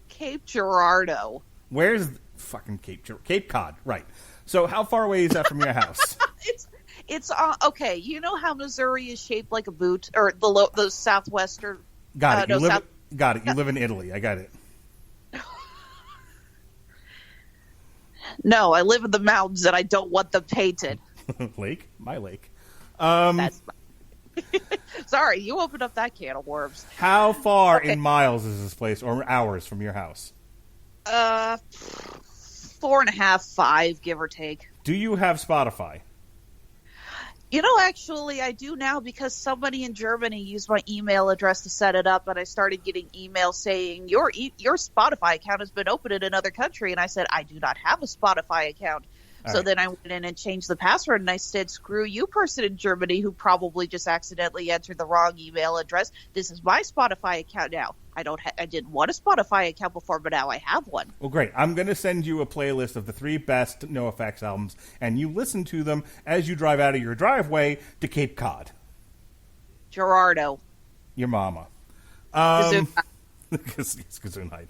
Cape Girardeau. Where's fucking Cape Cod? Right. So how far away is that from your house? It's okay. You know how Missouri is shaped like a boot, or the southwestern. Got it. Got it. You live in Italy. I got it. No, I live in the mountains and I don't want them painted. Lake? My lake. That's sorry, you opened up that can of worms. How far in miles is this place, or hours from your house? 4.5, 5, give or take. Do you have Spotify? You know, actually, I do now because somebody in Germany used my email address to set it up, and I started getting emails saying, your Spotify account has been opened in another country, and I said, I do not have a Spotify account. So right. then I went in and changed the password, and I said, screw you, person in Germany who probably just accidentally entered the wrong email address. This is my Spotify account now. I didn't want a Spotify account before, but now I have one. Well, great. I'm going to send you a playlist of the 3 best NoFX albums, and you listen to them as you drive out of your driveway to Cape Cod. Gerardo. Your mama. Gesundheit. Gesundheit.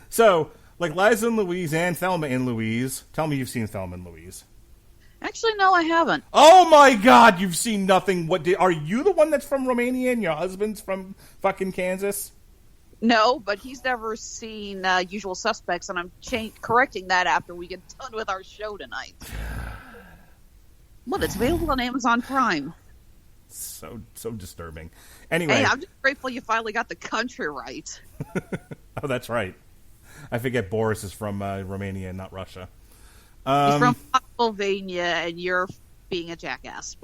So, like Liza and Louise and Thelma and Louise, tell me you've seen Thelma and Louise. Actually, no, I haven't. Oh my God, you've seen nothing. Are you the one that's from Romania and your husband's from fucking Kansas? No, but he's never seen Usual Suspects, and I'm correcting that after we get done with our show tonight. Well, it's available on Amazon Prime. So disturbing. Anyway. Hey, I'm just grateful you finally got the country right. Oh, that's right. I forget Boris is from Romania, not Russia. He's from Pennsylvania, and you're being a jackass.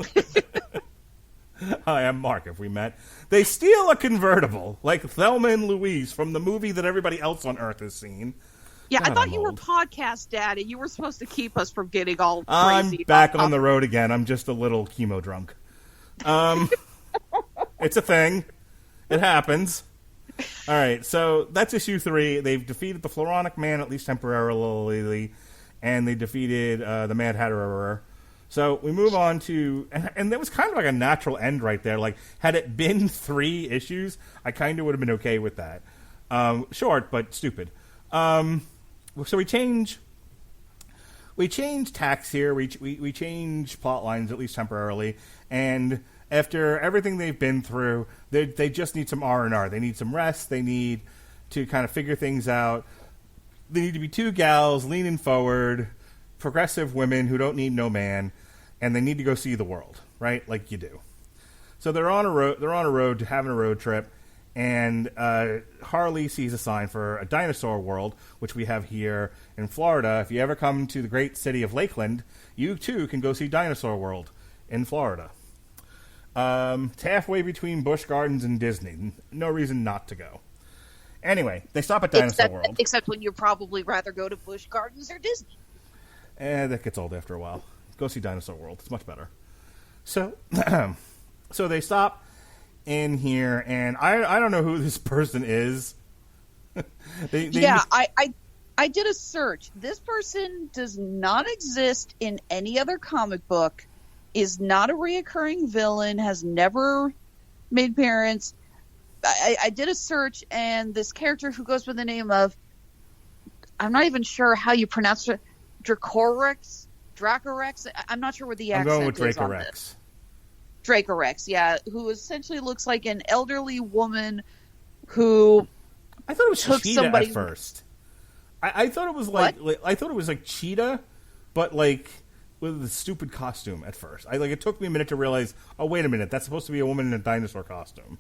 Hi, I'm Mark, if we met. They steal a convertible, like Thelma and Louise, from the movie that everybody else on Earth has seen. Yeah, God, I thought I'm you were old. podcast dad, and you were supposed to keep us from getting all I'm crazy. back on the road again. I'm just a little chemo drunk. It's a thing. It happens. All right, so that's issue 3. They've defeated the Floronic Man, at least temporarily, and they defeated the Mad Hatter. So we move on to, and that was kind of like a natural end right there. Like, had it been 3 issues, I kind of would have been okay with that. Short, but stupid. So we change tacks here. We change plot lines, at least temporarily. And after everything they've been through, they just need some R&R. They need some rest. They need to kind of figure things out. They need to be 2 gals leaning forward, progressive women who don't need no man, and they need to go see the world, right? Like you do. So they're on a road to having a road trip, and Harley sees a sign for a dinosaur world, which we have here in Florida. If you ever come to the great city of Lakeland, you too can go see Dinosaur World in Florida. It's halfway between Busch Gardens and Disney. No reason not to go. Anyway, they stop at Dinosaur World. Except when you'd probably rather go to Busch Gardens or Disney. That gets old after a while. Go see Dinosaur World. It's much better. So, so they stop in here, and I don't know who this person is. I did a search. This person does not exist in any other comic book, is not a reoccurring villain, has never made appearance. I did a search, and this character who goes by the name of, I'm not even sure how you pronounce it, Dracorex? I'm not sure what the accent is. I'm going with Dracorex. Dracorex, yeah, who essentially looks like an elderly woman who I thought it was took Cheetah somebody at first. I thought it was like I thought it was like Cheetah, but like with a stupid costume at first. It took me a minute to realize, oh wait a minute, that's supposed to be a woman in a dinosaur costume.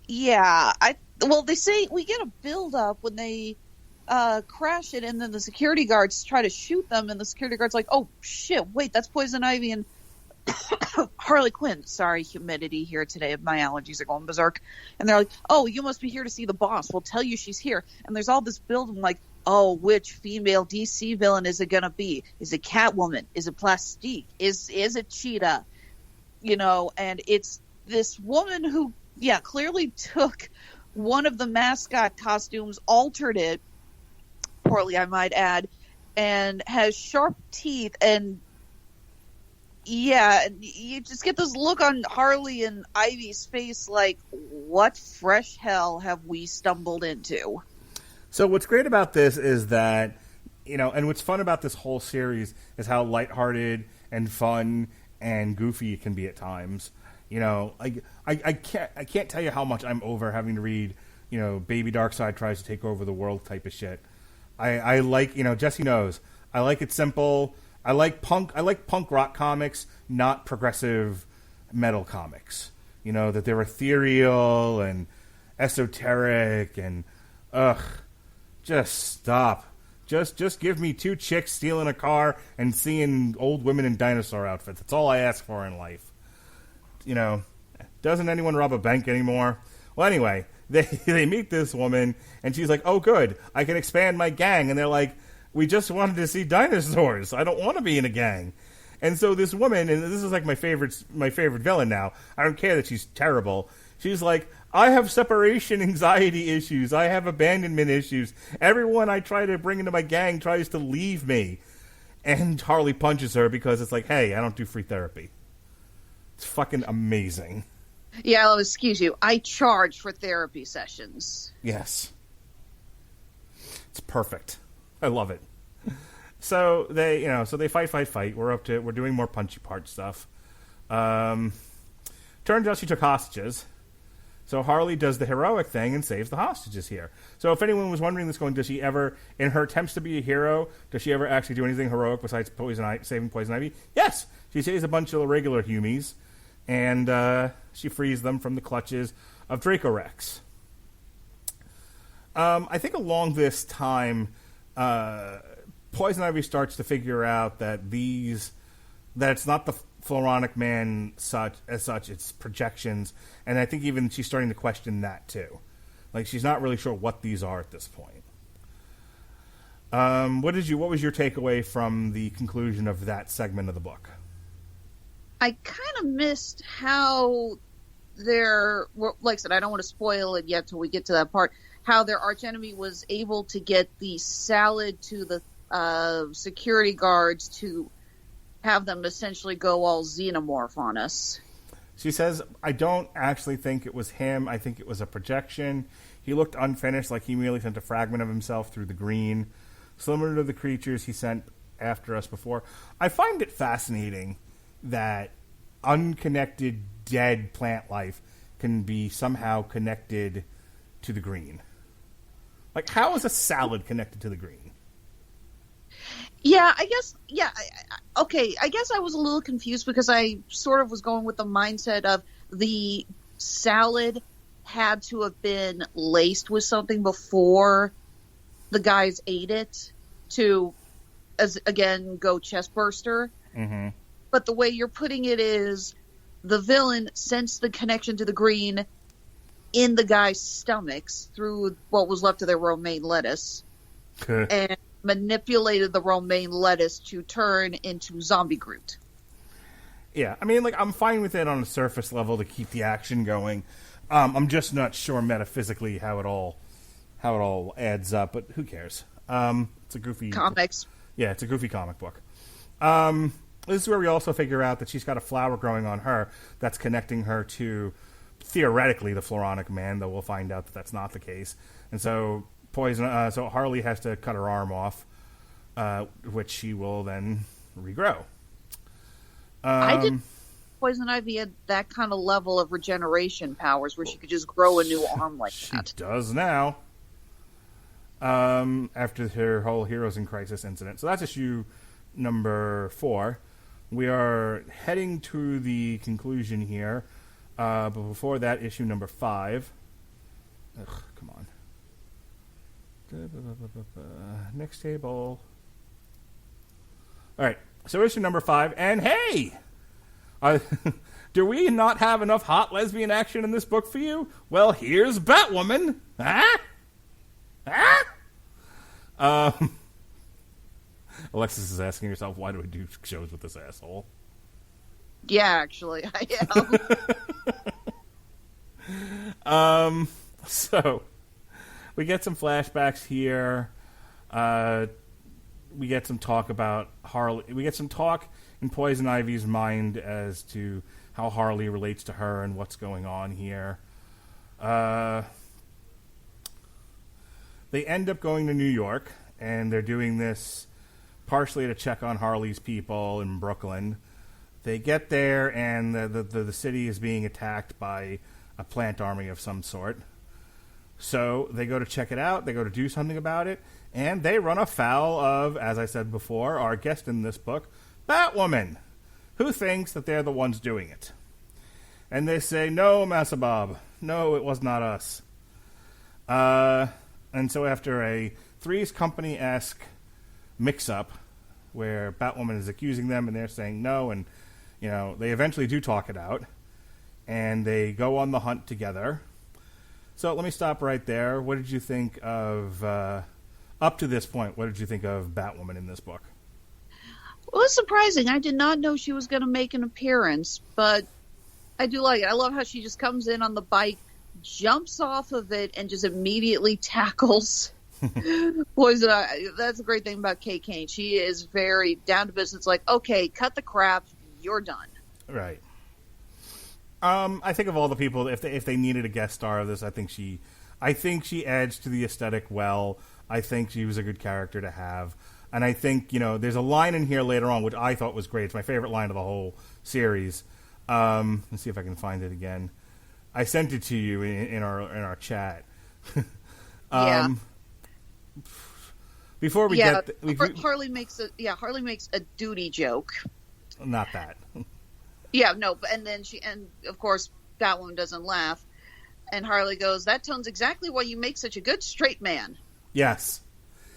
Yeah, they say we get a build up when they crash it, and then the security guards try to shoot them, and the security guard's like, oh shit, wait, that's Poison Ivy and Harley Quinn. Sorry, humidity here today. My allergies are going berserk. And they're like, oh, you must be here to see the boss. We'll tell you she's here. And there's all this build. I'm like, oh, which female DC villain is it going to be? Is it Catwoman? Is it Plastique? Is it Cheetah? And it's this woman who, clearly took one of the mascot costumes, altered it, poorly I might add, and has sharp teeth, and you just get this look on Harley and Ivy's face like, what fresh hell have we stumbled into? So what's great about this is that, and what's fun about this whole series is how lighthearted and fun and goofy it can be at times. I can't tell you how much I'm over having to read, Baby Darkseid tries to take over the world type of shit. I like, Jesse knows. I like it simple. I like punk rock comics, not progressive metal comics. That they're ethereal and esoteric and just stop. Just give me 2 chicks stealing a car and seeing old women in dinosaur outfits. That's all I ask for in life. Doesn't anyone rob a bank anymore? Well, anyway, they meet this woman, and she's like, oh, good, I can expand my gang. And they're like, We just wanted to see dinosaurs. I don't want to be in a gang. And so this woman, and this is like my favorite villain now. I don't care that she's terrible. She's like, I have separation anxiety issues. I have abandonment issues. Everyone I try to bring into my gang tries to leave me. And Harley punches her because it's like, hey, I don't do free therapy. It's fucking amazing. Yeah, well, excuse you. I charge for therapy sessions. Yes. It's perfect. I love it. So they fight. We're doing more punchy part stuff. Turns out she took hostages. So Harley does the heroic thing and saves the hostages here. So if anyone was wondering this, does she ever, in her attempts to be a hero, does she ever actually do anything heroic besides saving Poison Ivy? Yes! She saves a bunch of regular humies, and she frees them from the clutches of Draco Rex. I think along this time, Poison Ivy starts to figure out that it's not the Floronic Man as such, it's projections, and I think even she's starting to question that too. Like, she's not really sure what these are at this point. What was your takeaway from the conclusion of that segment of the book? I kind of missed how like I said, I don't want to spoil it yet till we get to that part, how their archenemy was able to get the salad to the security guards to have them essentially go all xenomorph on us. She says, I don't actually think it was him. I think it was a projection. He looked unfinished, like he merely sent a fragment of himself through the green, similar to the creatures he sent after us before. I find it fascinating that unconnected, dead plant life can be somehow connected to the green. Like, how is a salad connected to the green? Yeah, I guess, okay, I guess I was a little confused because I sort of was going with the mindset of the salad had to have been laced with something before the guys ate it to, again, go chest burster. Mm-hmm. But the way you're putting it is the villain sensed the connection to the green in the guys' stomachs through what was left of their romaine lettuce. And manipulated the romaine lettuce to turn into Zombie Groot. Yeah, I mean, like, I'm fine with it on a surface level to keep the action going. I'm just not sure metaphysically how it all adds up, but who cares? It's a goofy comics. Yeah, it's a goofy comic book. This is where we also figure out that she's got a flower growing on her that's connecting her to, theoretically, the Floronic Man, though we'll find out that that's not the case. And so so Harley has to cut her arm off, which she will then regrow. I didn't Poison Ivy had that kind of level of regeneration powers where she could just grow a new arm like that. She does now. After her whole Heroes in Crisis incident. So that's issue number 4. We are heading to the conclusion here. But before that, issue number 5. Ugh, come on. Next table. All right. So issue number 5. And hey! Do we not have enough hot lesbian action in this book for you? Well, here's Batwoman. Alexis is asking herself, why do we do shows with this asshole? Yeah, actually, I am. So, we get some flashbacks here. We get some talk about Harley. We get some talk in Poison Ivy's mind as to how Harley relates to her and what's going on here. They end up going to New York, and they're doing this partially to check on Harley's people in Brooklyn. They get there, and the city is being attacked by a plant army of some sort. So they go to check it out. They go to do something about it, and they run afoul of, as I said before, our guest in this book, Batwoman, who thinks that they're the ones doing it. And they say, no, Massa Bob, no, it was not us. And so after a Three's Company-esque mix-up where Batwoman is accusing them and they're saying no, and they eventually do talk it out, and they go on the hunt together. So let me stop right there. What did you think of up to this point, what did you think of Batwoman in this book? Well, it's surprising. I did not know she was going to make an appearance, but I do like it. I love how she just comes in on the bike, jumps off of it, and just immediately tackles Poison Ivy. That's a great thing about Kate Kane. She is very down to business. Like, okay, cut the crap. You're done. Right. I think of all the people, if they needed a guest star of this, I think she adds to the aesthetic well. I think she was a good character to have. And I think, there's a line in here later on, which I thought was great. It's my favorite line of the whole series. Let's see if I can find it again. I sent it to you in our chat. Yeah. Before we Harley makes a duty joke. Not that. Yeah, no, and of course Batwoman doesn't laugh, and Harley goes, "That tone's exactly why you make such a good straight man." Yes.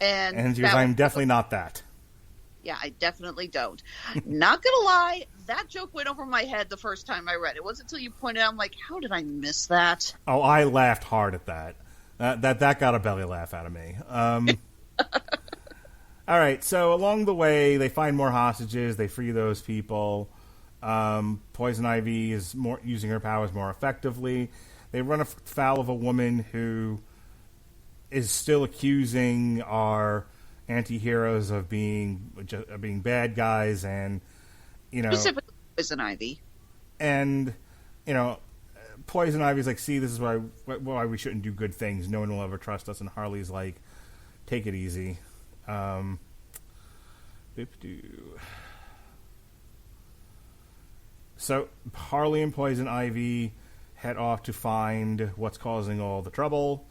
And she goes, Batwoman, "I'm definitely not that." Yeah, I definitely don't. Not gonna lie, that joke went over my head the first time I read it. It wasn't until you pointed out, I'm like, how did I miss that? Oh, I laughed hard at that. That got a belly laugh out of me. All right, so along the way, they find more hostages. They free those people. Poison Ivy is using her powers more effectively. They run afoul of a woman who is still accusing our anti-heroes of being bad guys, and specifically Poison Ivy. And Poison Ivy's like, "See, this is why we shouldn't do good things. No one will ever trust us." And Harley's like, "Take it easy." So Harley and Poison Ivy head off to find what's causing all the trouble,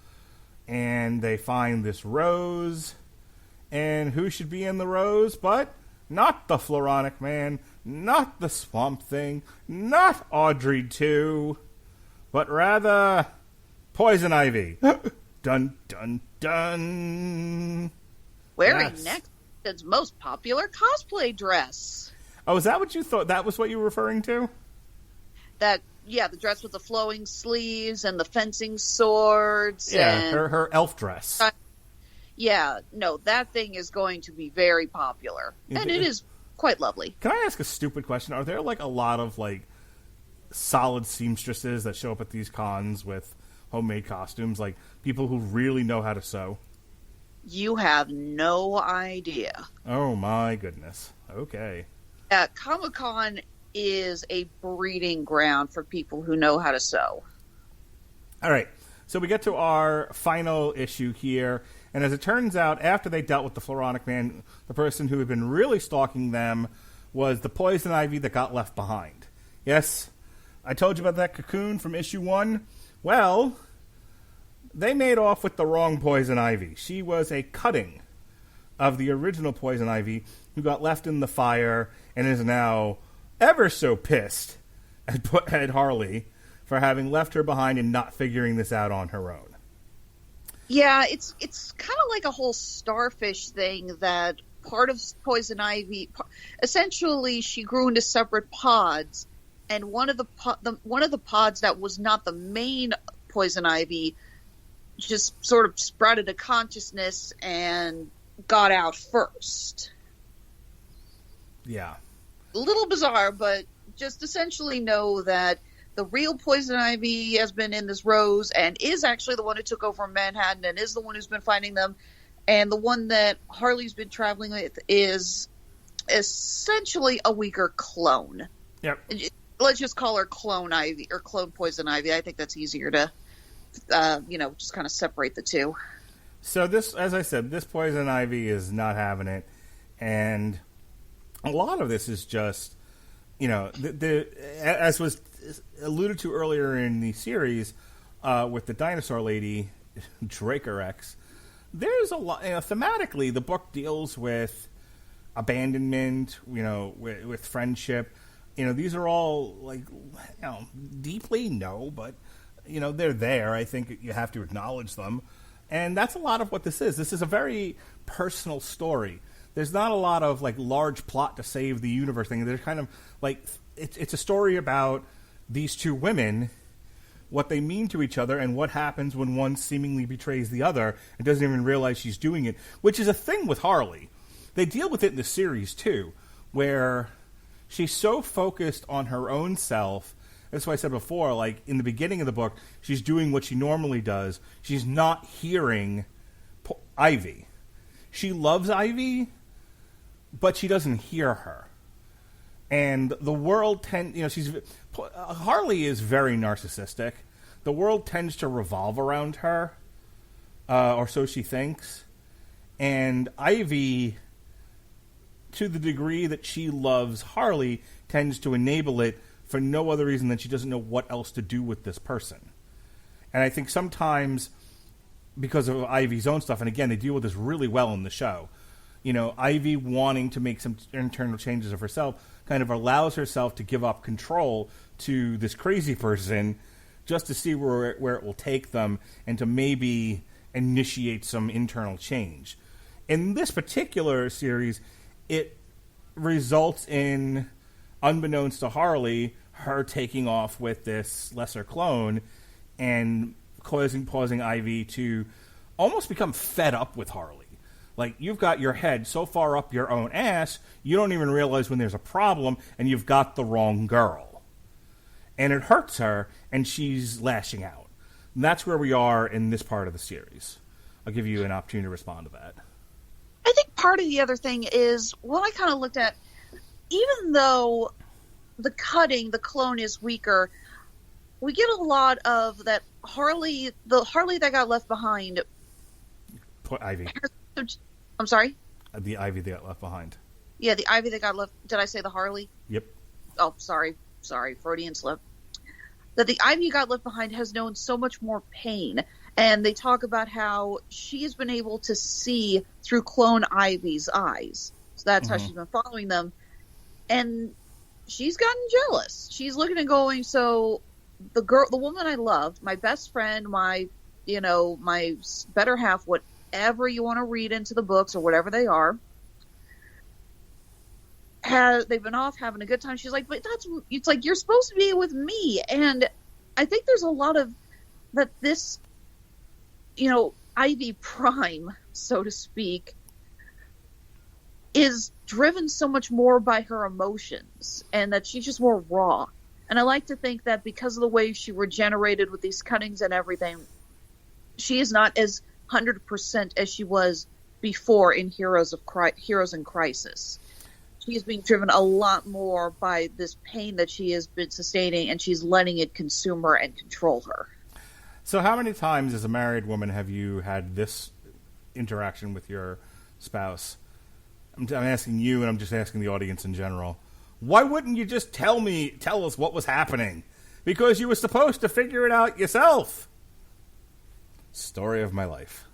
and they find this rose. And who should be in the rose but not the Floronic Man, not the Swamp Thing, not Audrey 2, but rather Poison Ivy. Dun, dun, dun. Wearing Next's most popular cosplay dress. Oh, is that what you thought? That was what you were referring to? The dress with the flowing sleeves and the fencing swords. Yeah, and her elf dress. Yeah, no, that thing is going to be very popular. And it is quite lovely. Can I ask a stupid question? Are there, a lot of, solid seamstresses that show up at these cons with homemade costumes? Like, people who really know how to sew? You have no idea. Oh, my goodness. Okay. Comic-Con is a breeding ground for people who know how to sew. All right. So we get to our final issue here. And as it turns out, after they dealt with the Floronic Man, the person who had been really stalking them was the Poison Ivy that got left behind. Yes, I told you about that cocoon from issue 1. Well, they made off with the wrong Poison Ivy. She was a cutting of the original Poison Ivy who got left in the fire and is now ever so pissed at Harley for having left her behind and not figuring this out on her own. Yeah, it's kind of like a whole starfish thing that part of Poison Ivy, essentially she grew into separate pods, and one of the pods that was not the main Poison Ivy just sort of sprouted a consciousness and got out first. Yeah. A little bizarre, but just essentially know that the real Poison Ivy has been in this rose and is actually the one who took over Manhattan and is the one who's been finding them. And the one that Harley's been traveling with is essentially a weaker clone. Yep. Let's just call her Clone Ivy or Clone Poison Ivy. I think that's easier to, just kind of separate the two. So this, as I said, this Poison Ivy is not having it. And a lot of this is just, as was alluded to earlier in the series with the dinosaur lady, Draker X, there's a lot, thematically, the book deals with abandonment, with friendship. These are all, deeply, no, but, they're there. I think you have to acknowledge them. And that's a lot of what this is. This is a very personal story. There's not a lot of, large plot to save the universe thing. There's kind of, it's a story about these two women what they mean to each other and what happens when one seemingly betrays the other and doesn't even realize she's doing it, which is a thing with Harley. They deal with it in the series, too, where she's so focused on her own self. That's why I said before, like, in the beginning of the book, she's doing what she normally does. She's not hearing Ivy. She loves Ivy, but she doesn't hear her. And the world Harley is very narcissistic. The world tends to revolve around her, or so she thinks. And Ivy, to the degree that she loves Harley, tends to enable it for no other reason than she doesn't know what else to do with this person. And I think sometimes, because of Ivy's own stuff, and again, they deal with this really well in the show, Ivy wanting to make some internal changes of herself kind of allows herself to give up control to this crazy person just to see where it will take them and to maybe initiate some internal change. In this particular series, it results in, unbeknownst to Harley, her taking off with this lesser clone and causing Ivy to almost become fed up with Harley. Like, you've got your head so far up your own ass, you don't even realize when there's a problem, and you've got the wrong girl. And it hurts her, and she's lashing out. And that's where we are in this part of the series. I'll give you an opportunity to respond to that. I think part of the other thing is, what I kind of looked at, even though the clone is weaker, we get a lot of that Harley, the Harley that got left behind. Ivy. I'm sorry? The Ivy that got left behind. Yeah, the Ivy that got left. Did I say the Harley? Yep. Oh, sorry. Freudian slip. That the Ivy got left behind has known so much more pain. And they talk about how she's been able to see through clone Ivy's eyes. So that's how she's been following them. And she's gotten jealous. She's looking and going, so the woman I loved, my best friend, my better half, whatever you want to read into the books or whatever they are, they've been off having a good time. She's like, but it's like, you're supposed to be with me. And I think there's a lot of that this, Ivy Prime, so to speak, is driven so much more by her emotions and that she's just more raw. And I like to think that because of the way she regenerated with these cuttings and everything, she is not as 100% as she was before in Heroes in Crisis. She is being driven a lot more by this pain that she has been sustaining, and she's letting it consume her and control her. So how many times as a married woman have you had this interaction with your spouse? I'm asking you, and I'm just asking the audience in general. Why wouldn't you just tell us what was happening? Because you were supposed to figure it out yourself. Story of my life.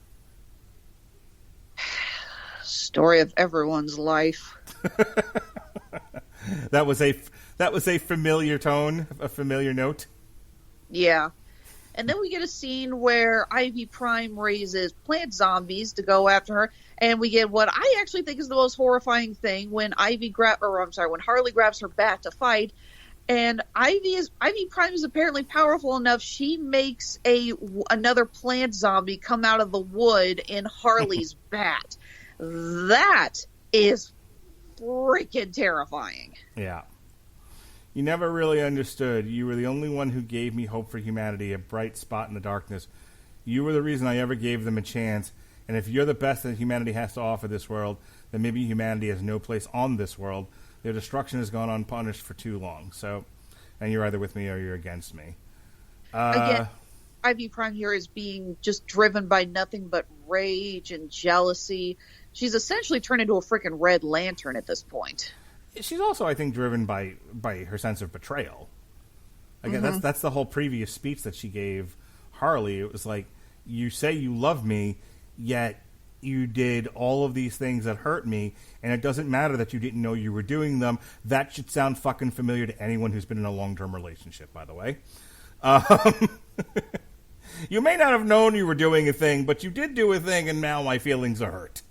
Story of everyone's life. That was a familiar tone, a familiar note. Yeah. And then we get a scene where Ivy Prime raises plant zombies to go after her, and we get what I actually think is the most horrifying thing when when Harley grabs her bat to fight, and Ivy Prime is apparently powerful enough. She makes another plant zombie come out of the wood in Harley's bat. That is freaking terrifying. Yeah. You never really understood. You were the only one who gave me hope for humanity, a bright spot in the darkness. You were the reason I ever gave them a chance. And if you're the best that humanity has to offer this world, then maybe humanity has no place on this world. Their destruction has gone unpunished for too long. So, and you're either with me or you're against me. Again, Ivy Prime here is being just driven by nothing but rage and jealousy. She's essentially turned into a freaking Red Lantern at this point. She's also, I think, driven by her sense of betrayal. Again, that's the whole previous speech that she gave Harley. It was like, you say you love me, yet you did all of these things that hurt me, and it doesn't matter that you didn't know you were doing them. That should sound fucking familiar to anyone who's been in a long-term relationship, by the way. You may not have known you were doing a thing, but you did do a thing, and now my feelings are hurt.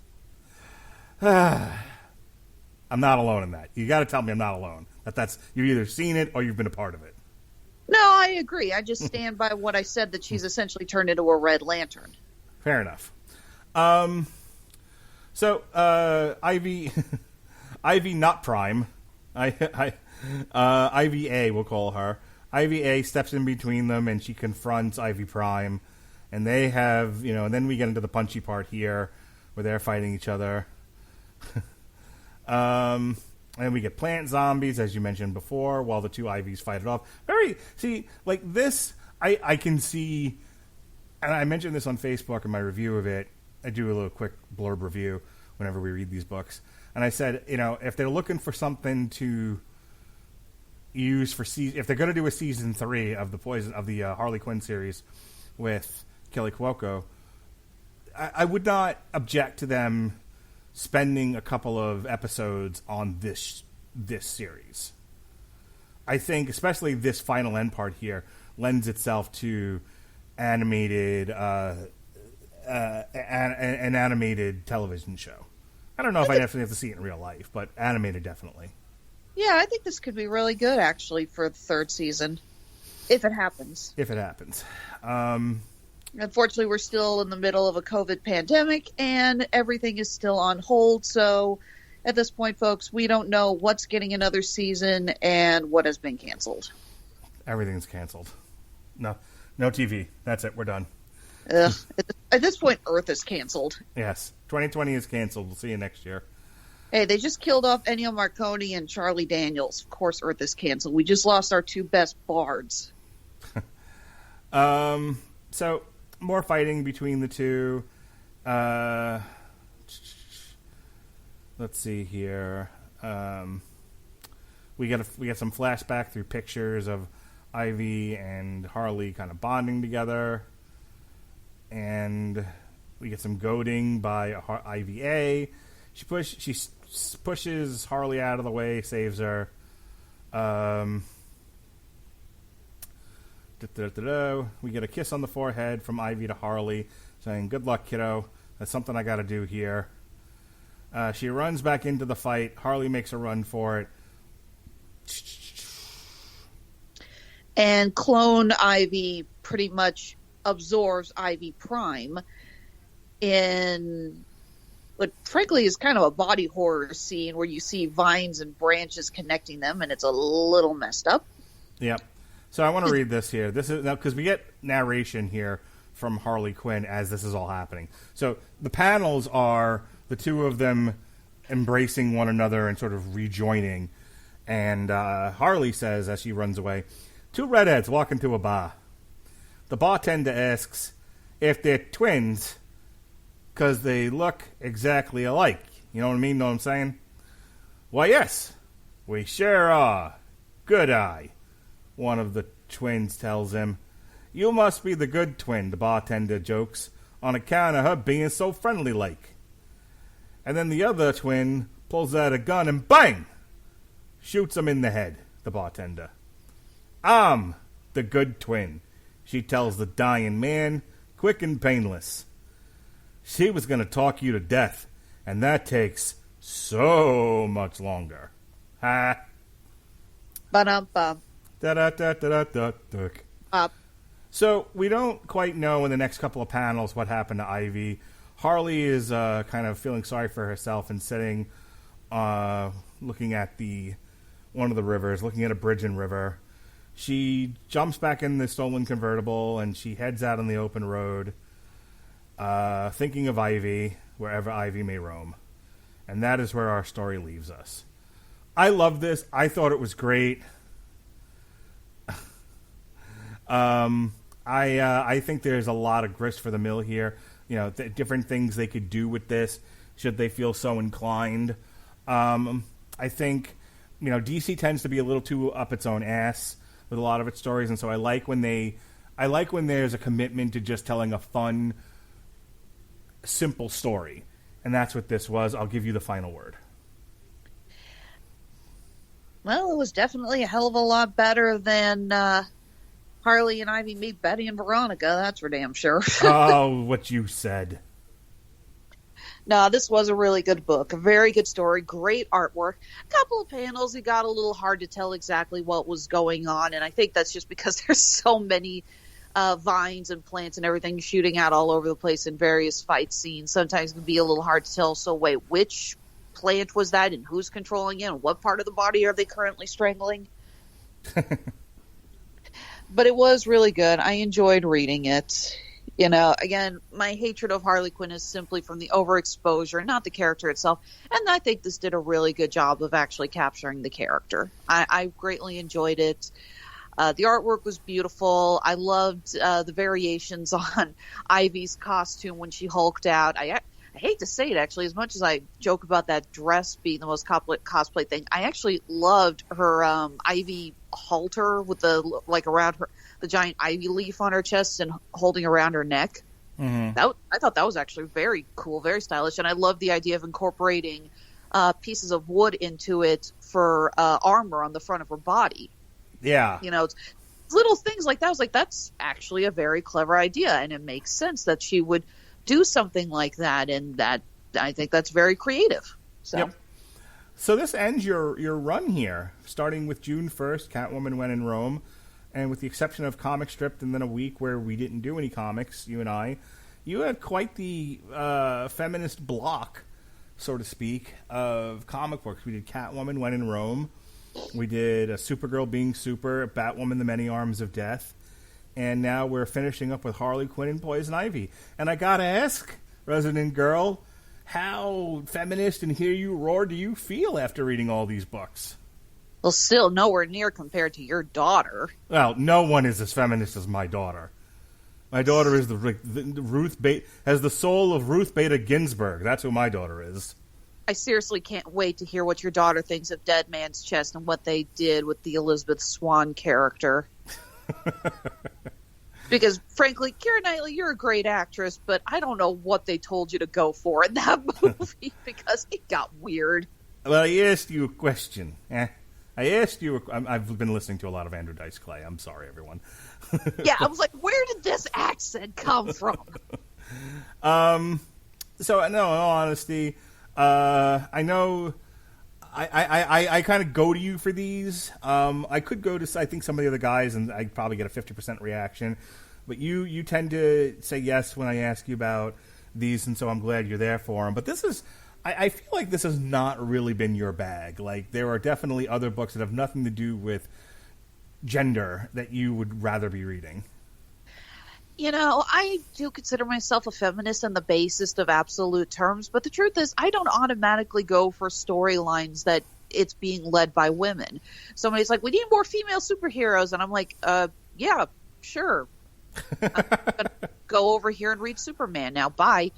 I'm not alone in that. You got to tell me I'm not alone. That's you've either seen it or you've been a part of it. No, I agree. I just stand by what I said, that she's essentially turned into a Red Lantern. Fair enough. So Ivy, Ivy not Prime, Ivy A, we'll call her. Ivy A steps in between them, and she confronts Ivy Prime, and they have, and then we get into the punchy part here, where they're fighting each other. And we get plant zombies, as you mentioned before, while the two Ivies fight it off. This, I can see, and I mentioned this on Facebook in my review of it. I do a little quick blurb review whenever we read these books. And I said, if they're looking for something to use for if they're going to do a season 3 of the Harley Quinn series with Kelly Cuoco, I would not object to them spending a couple of episodes on this series. I think especially this final end part here lends itself to animated an animated television show. I don't know if I definitely have to see it in real life, but animated definitely. Yeah, I think this could be really good, actually, for the 3rd season, if it happens. Unfortunately, we're still in the middle of a COVID pandemic, and everything is still on hold. So at this point, folks, we don't know what's getting another season and what has been canceled. Everything's canceled. No TV. That's it. We're done. Ugh. At this point, Earth is canceled. Yes. 2020 is canceled. We'll see you next year. Hey, they just killed off Ennio Morricone and Charlie Daniels. Of course, Earth is canceled. We just lost our 2 best bards. So, more fighting between the two. Let's see here. We get some flashback through pictures of Ivy and Harley kind of bonding together. And we get some goading by Ivy A. She pushes Harley out of the way, saves her. We get a kiss on the forehead from Ivy to Harley, saying, "Good luck, kiddo. That's something I got to do here." She runs back into the fight. Harley makes a run for it. And clone Ivy pretty much absorbs Ivy Prime in what frankly is kind of a body horror scene where you see vines and branches connecting them, and it's a little messed up. Yep. So I want to read this here. This is now because we get narration here from Harley Quinn as this is all happening. So the panels are the two of them embracing one another and sort of rejoining. And Harley says as she runs away, 2 redheads walk into a bar. The bartender asks if they're twins because they look exactly alike. You know what I mean? Know what I'm saying? Why, yes, we sure are. Good eye, one of the twins tells him. You must be the good twin, the bartender jokes, on account of her being so friendly-like. And then the other twin pulls out a gun and bang! Shoots him in the head, the bartender. I'm the good twin, she tells the dying man, quick and painless. She was going to talk you to death, and that takes so much longer. Ha! Ba-dum-bum. Da-da-da-da-da-da. So we don't quite know in the next couple of panels what happened to Ivy. Harley is kind of feeling sorry for herself and sitting, looking at one of the rivers, looking at a bridge and river. She jumps back in the stolen convertible and she heads out on the open road, thinking of Ivy, wherever Ivy may roam. And that is where our story leaves us. I love this. I thought it was great. I think there's a lot of grist for the mill here. Different things they could do with this, should they feel so inclined. I think, DC tends to be a little too up its own ass with a lot of its stories, and so I like when there's a commitment to just telling a fun, simple story, and that's what this was. I'll give you the final word. Well, it was definitely a hell of a lot better than Harley and Ivy meet Betty and Veronica. That's for damn sure. Oh, what you said. No, this was a really good book. A very good story. Great artwork. A couple of panels, it got a little hard to tell exactly what was going on. And I think that's just because there's so many vines and plants and everything shooting out all over the place in various fight scenes. Sometimes it can be a little hard to tell. So wait, which plant was that and who's controlling it? And what part of the body are they currently strangling? But it was really good. I enjoyed reading it. You know, again, my hatred of Harley Quinn is simply from the overexposure, not the character itself. And I think this did a really good job of actually capturing the character. I greatly enjoyed it. The artwork was beautiful. I loved the variations on Ivy's costume when she hulked out. I hate to say it, actually, as much as I joke about that dress being the most cosplay thing, I actually loved her Ivy halter with the, like, around her, the giant ivy leaf on her chest and holding around her neck. Mm-hmm. I thought that was actually very cool, very stylish, and I love the idea of incorporating pieces of wood into it for armor on the front of her body. Yeah. You know, it's little things like that. I was like, that's actually a very clever idea, and it makes sense that she would do something like that, and that I think that's very creative. So. Yep. So this ends your run here, starting with June 1st, Catwoman went in Rome, and with the exception of Comic Strip and then a week where we didn't do any comics, you and I, you had quite the feminist block, so to speak, of comic books. We did Catwoman went in Rome, we did Supergirl being super, Batwoman the Many Arms of Death, and now we're finishing up with Harley Quinn and Poison Ivy. And I gotta ask, Resident Girl, how feminist and hear you roar do you feel after reading all these books? Well, still nowhere near compared to your daughter. Well, no one is as feminist as my daughter. My daughter is has the soul of Ruth Bader Ginsburg. That's who my daughter is. I seriously can't wait to hear what your daughter thinks of Dead Man's Chest and what they did with the Elizabeth Swann character. Because, frankly, Keira Knightley, you're a great actress, but I don't know what they told you to go for in that movie because it got weird. Well, I asked you a question. I asked you. I've been listening to a lot of Andrew Dice Clay. I'm sorry, everyone. Yeah, I was like, where did this accent come from? So, no, in all honesty, I know I kind of go to you for these. I could go to, I think, some of the other guys, and I'd probably get a 50% reaction. But you tend to say yes when I ask you about these, and so I'm glad you're there for them. But this is, I feel like this has not really been your bag. Like, there are definitely other books that have nothing to do with gender that you would rather be reading. You know, I do consider myself a feminist in the basest of absolute terms, but the truth is I don't automatically go for storylines that it's being led by women. Somebody's like, we need more female superheroes, and I'm like, yeah, sure. I'm gonna go over here and read Superman now. Bye.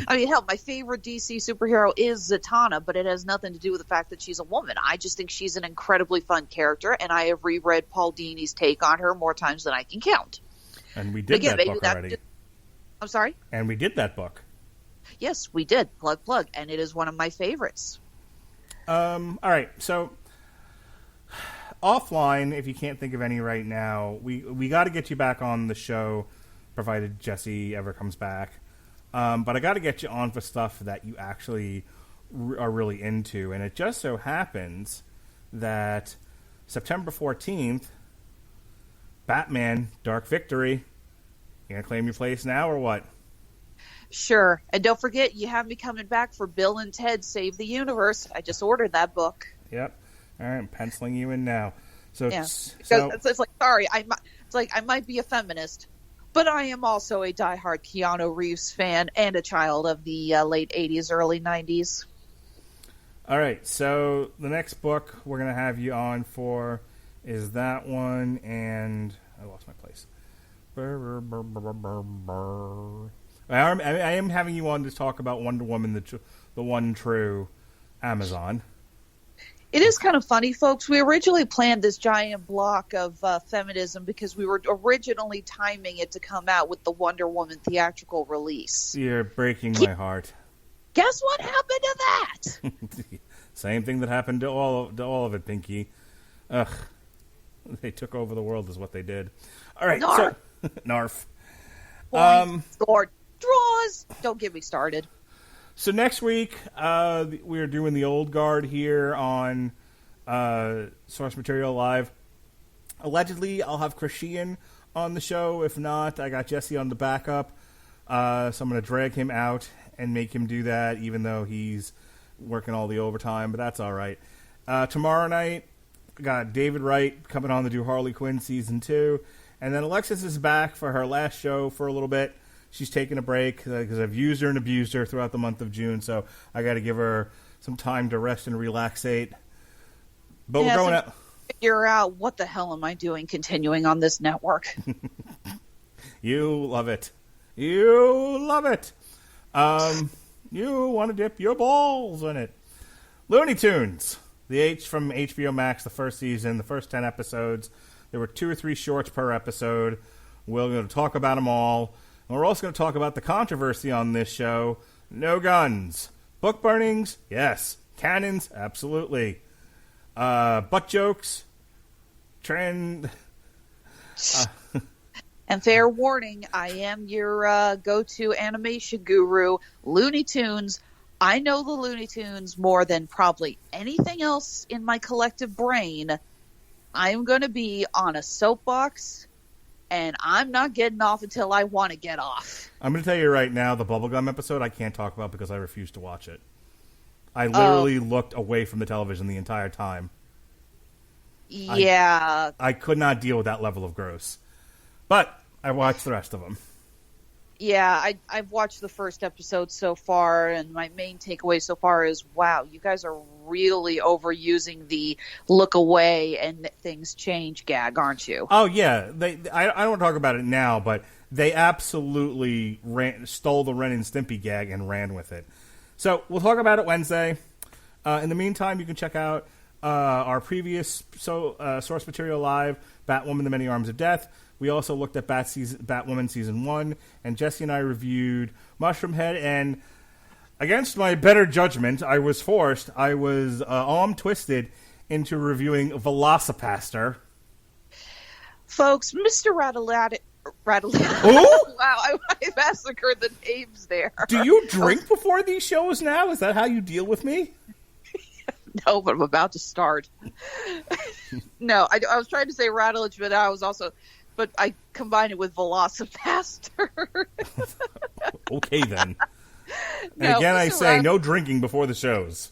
I mean, hell, my favorite DC superhero is Zatanna, but it has nothing to do with the fact that she's a woman. I just think she's an incredibly fun character, and I have reread Paul Dini's take on her more times than I can count. And we did that book already. I'm sorry? And we did that book. Yes, we did. Plug. And it is one of my favorites. All right. So, offline, if you can't think of any right now, we got to get you back on the show, provided Jesse ever comes back. But I got to get you on for stuff that you actually are really into. And it just so happens that September 14th, Batman, Dark Victory. You gonna claim your place now or what? Sure. And don't forget, you have me coming back for Bill and Ted Save the Universe. I just ordered that book. Yep. All right, I'm penciling you in now. So, yeah. It's like, sorry, it's like I might be a feminist, but I am also a diehard Keanu Reeves fan and a child of the late 80s, early 90s. All right, so the next book we're going to have you on for is that one, and I lost my place. I am having you on to talk about Wonder Woman, the one true Amazon. It is kind of funny, folks. We originally planned this giant block of feminism because we were originally timing it to come out with the Wonder Woman theatrical release. You're breaking my heart. Guess what happened to that? Same thing that happened to all of it, Pinky. Ugh. They took over the world is what they did. All right, Narf. So Narf. Scored. Draws. Don't get me started. So next week, we're doing the old guard here on Source Material Live. Allegedly, I'll have Chris Sheehan on the show. If not, I got Jesse on the backup. So I'm going to drag him out and make him do that, even though he's working all the overtime, but that's all right. Tomorrow night, we got David Wright coming on to do Harley Quinn Season 2. And then Alexis is back for her last show for a little bit. She's taking a break because I've used her and abused her throughout the month of June, so I got to give her some time to rest and relaxate. But we're going out. Figure out what the hell am I doing continuing on this network. You love it. You love it. You want to dip your balls in it. Looney Tunes. The H from HBO Max, the first season, the first 10 episodes. There were 2 or 3 shorts per episode. We're going to talk about them all. And we're also going to talk about the controversy on this show. No guns. Book burnings? Yes. Cannons? Absolutely. Butt jokes? Trend? And fair warning, I am your go-to animation guru, Looney Tunes. I know the Looney Tunes more than probably anything else in my collective brain. I am going to be on a soapbox, and I'm not getting off until I want to get off. I'm going to tell you right now, the Bubblegum episode I can't talk about because I refuse to watch it. I literally looked away from the television the entire time. Yeah. I could not deal with that level of gross. But I watched the rest of them. Yeah, I've watched the first episode so far, and my main takeaway so far is, wow, you guys are really overusing the look away and things change gag, aren't you? Oh, yeah. I don't want to talk about it now, but they absolutely stole the Ren and Stimpy gag and ran with it. So we'll talk about it Wednesday. In the meantime, you can check out our previous Source Material Live, Batwoman, The Many Arms of Death. We also looked at Batwoman Season 1, and Jesse and I reviewed Mushroomhead, and against my better judgment, I was arm twisted into reviewing Velocipaster. Folks, Mr. Radulich. Who? Wow, I massacred the names there. Do you drink before these shows now? Is that how you deal with me? No, but I'm about to start. No, I was trying to say Radulich, but I combined it with Velocipaster. Okay, then. And No, again, I Mr. say no drinking before the shows.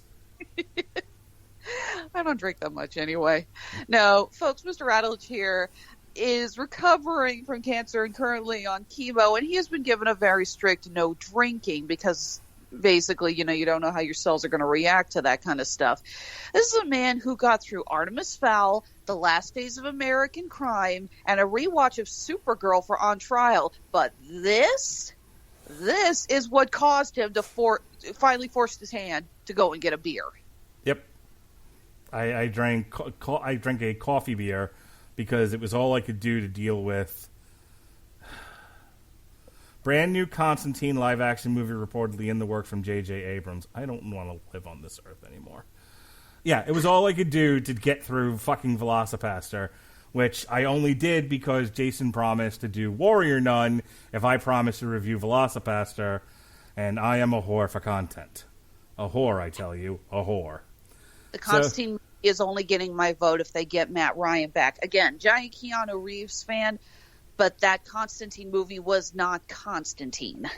I don't drink that much anyway. No, folks, Mr. Radulich here is recovering from cancer and currently on chemo, and he has been given a very strict no drinking because basically, you don't know how your cells are going to react to that kind of stuff. This is a man who got through Artemis Fowl, The Last Days of American Crime, and a rewatch of Supergirl for On Trial. But this is what caused him to finally force his hand to go and get a beer. Yep. I drank a coffee beer because it was all I could do to deal with brand new Constantine live-action movie reportedly in the works from J.J. Abrams. I don't want to live on this earth anymore. Yeah, it was all I could do to get through fucking Velocipaster, which I only did because Jason promised to do Warrior Nun if I promised to review Velocipaster, and I am a whore for content. A whore, I tell you. A whore. The Constantine movie is only getting my vote if they get Matt Ryan back. Again, giant Keanu Reeves fan, but that Constantine movie was not Constantine.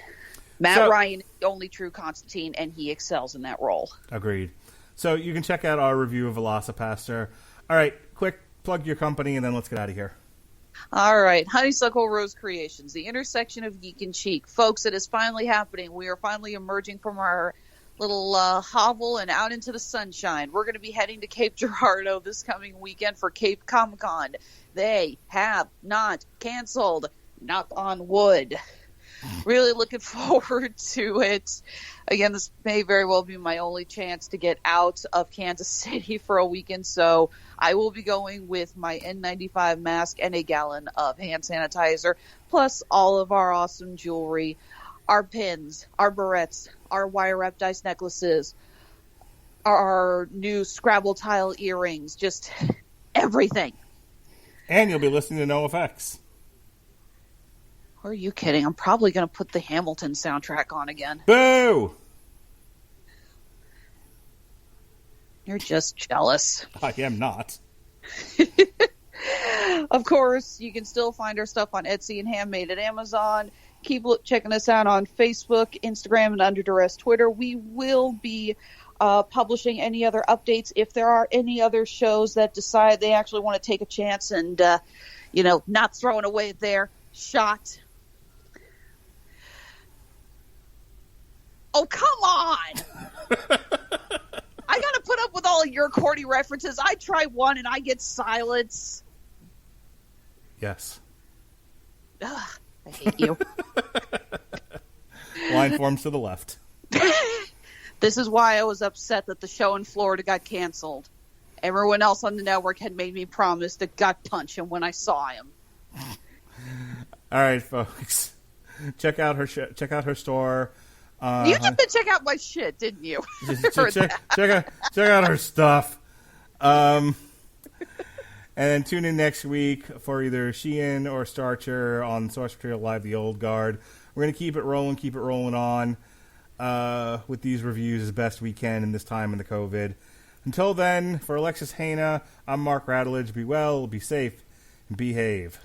Matt Ryan is the only true Constantine, and he excels in that role. Agreed. So you can check out our review of Velocipaster. All right, quick plug your company, and then let's get out of here. All right, Honeysuckle Rose Creations, the intersection of geek and chic. Folks, it is finally happening. We are finally emerging from our little hovel and out into the sunshine. We're going to be heading to Cape Girardeau this coming weekend for Cape Comic-Con. They have not canceled. Knock on wood. Really looking forward to it. Again, this may very well be my only chance to get out of Kansas City for a weekend, so I will be going with my N95 mask and a gallon of hand sanitizer, plus all of our awesome jewelry, our pins, our barrettes, our wire wrap dice necklaces, our new Scrabble tile earrings, just everything. And you'll be listening to NoFX. Are you kidding? I'm probably going to put the Hamilton soundtrack on again. Boo! You're just jealous. I am not. Of course, you can still find our stuff on Etsy and Handmade at Amazon. Keep checking us out on Facebook, Instagram, and Under Duress Twitter. We will be publishing any other updates if there are any other shows that decide they actually want to take a chance and, not throwing away their shot. Oh, come on! I gotta put up with all of your corny references. I try one and I get silence. Yes. Ugh, I hate you. Line forms to the left. This is why I was upset that the show in Florida got canceled. Everyone else on the network had made me promise to gut punch him when I saw him. All right, folks. Check out her store. You just to check out my shit, didn't you? check out her stuff. And then tune in next week for either Sheehan or Starcher on Source Material Live, The Old Guard. We're going to keep it rolling on with these reviews as best we can in this time in the COVID. Until then, for Alexis Hejna, I'm Mark Radulich. Be well, be safe, and behave.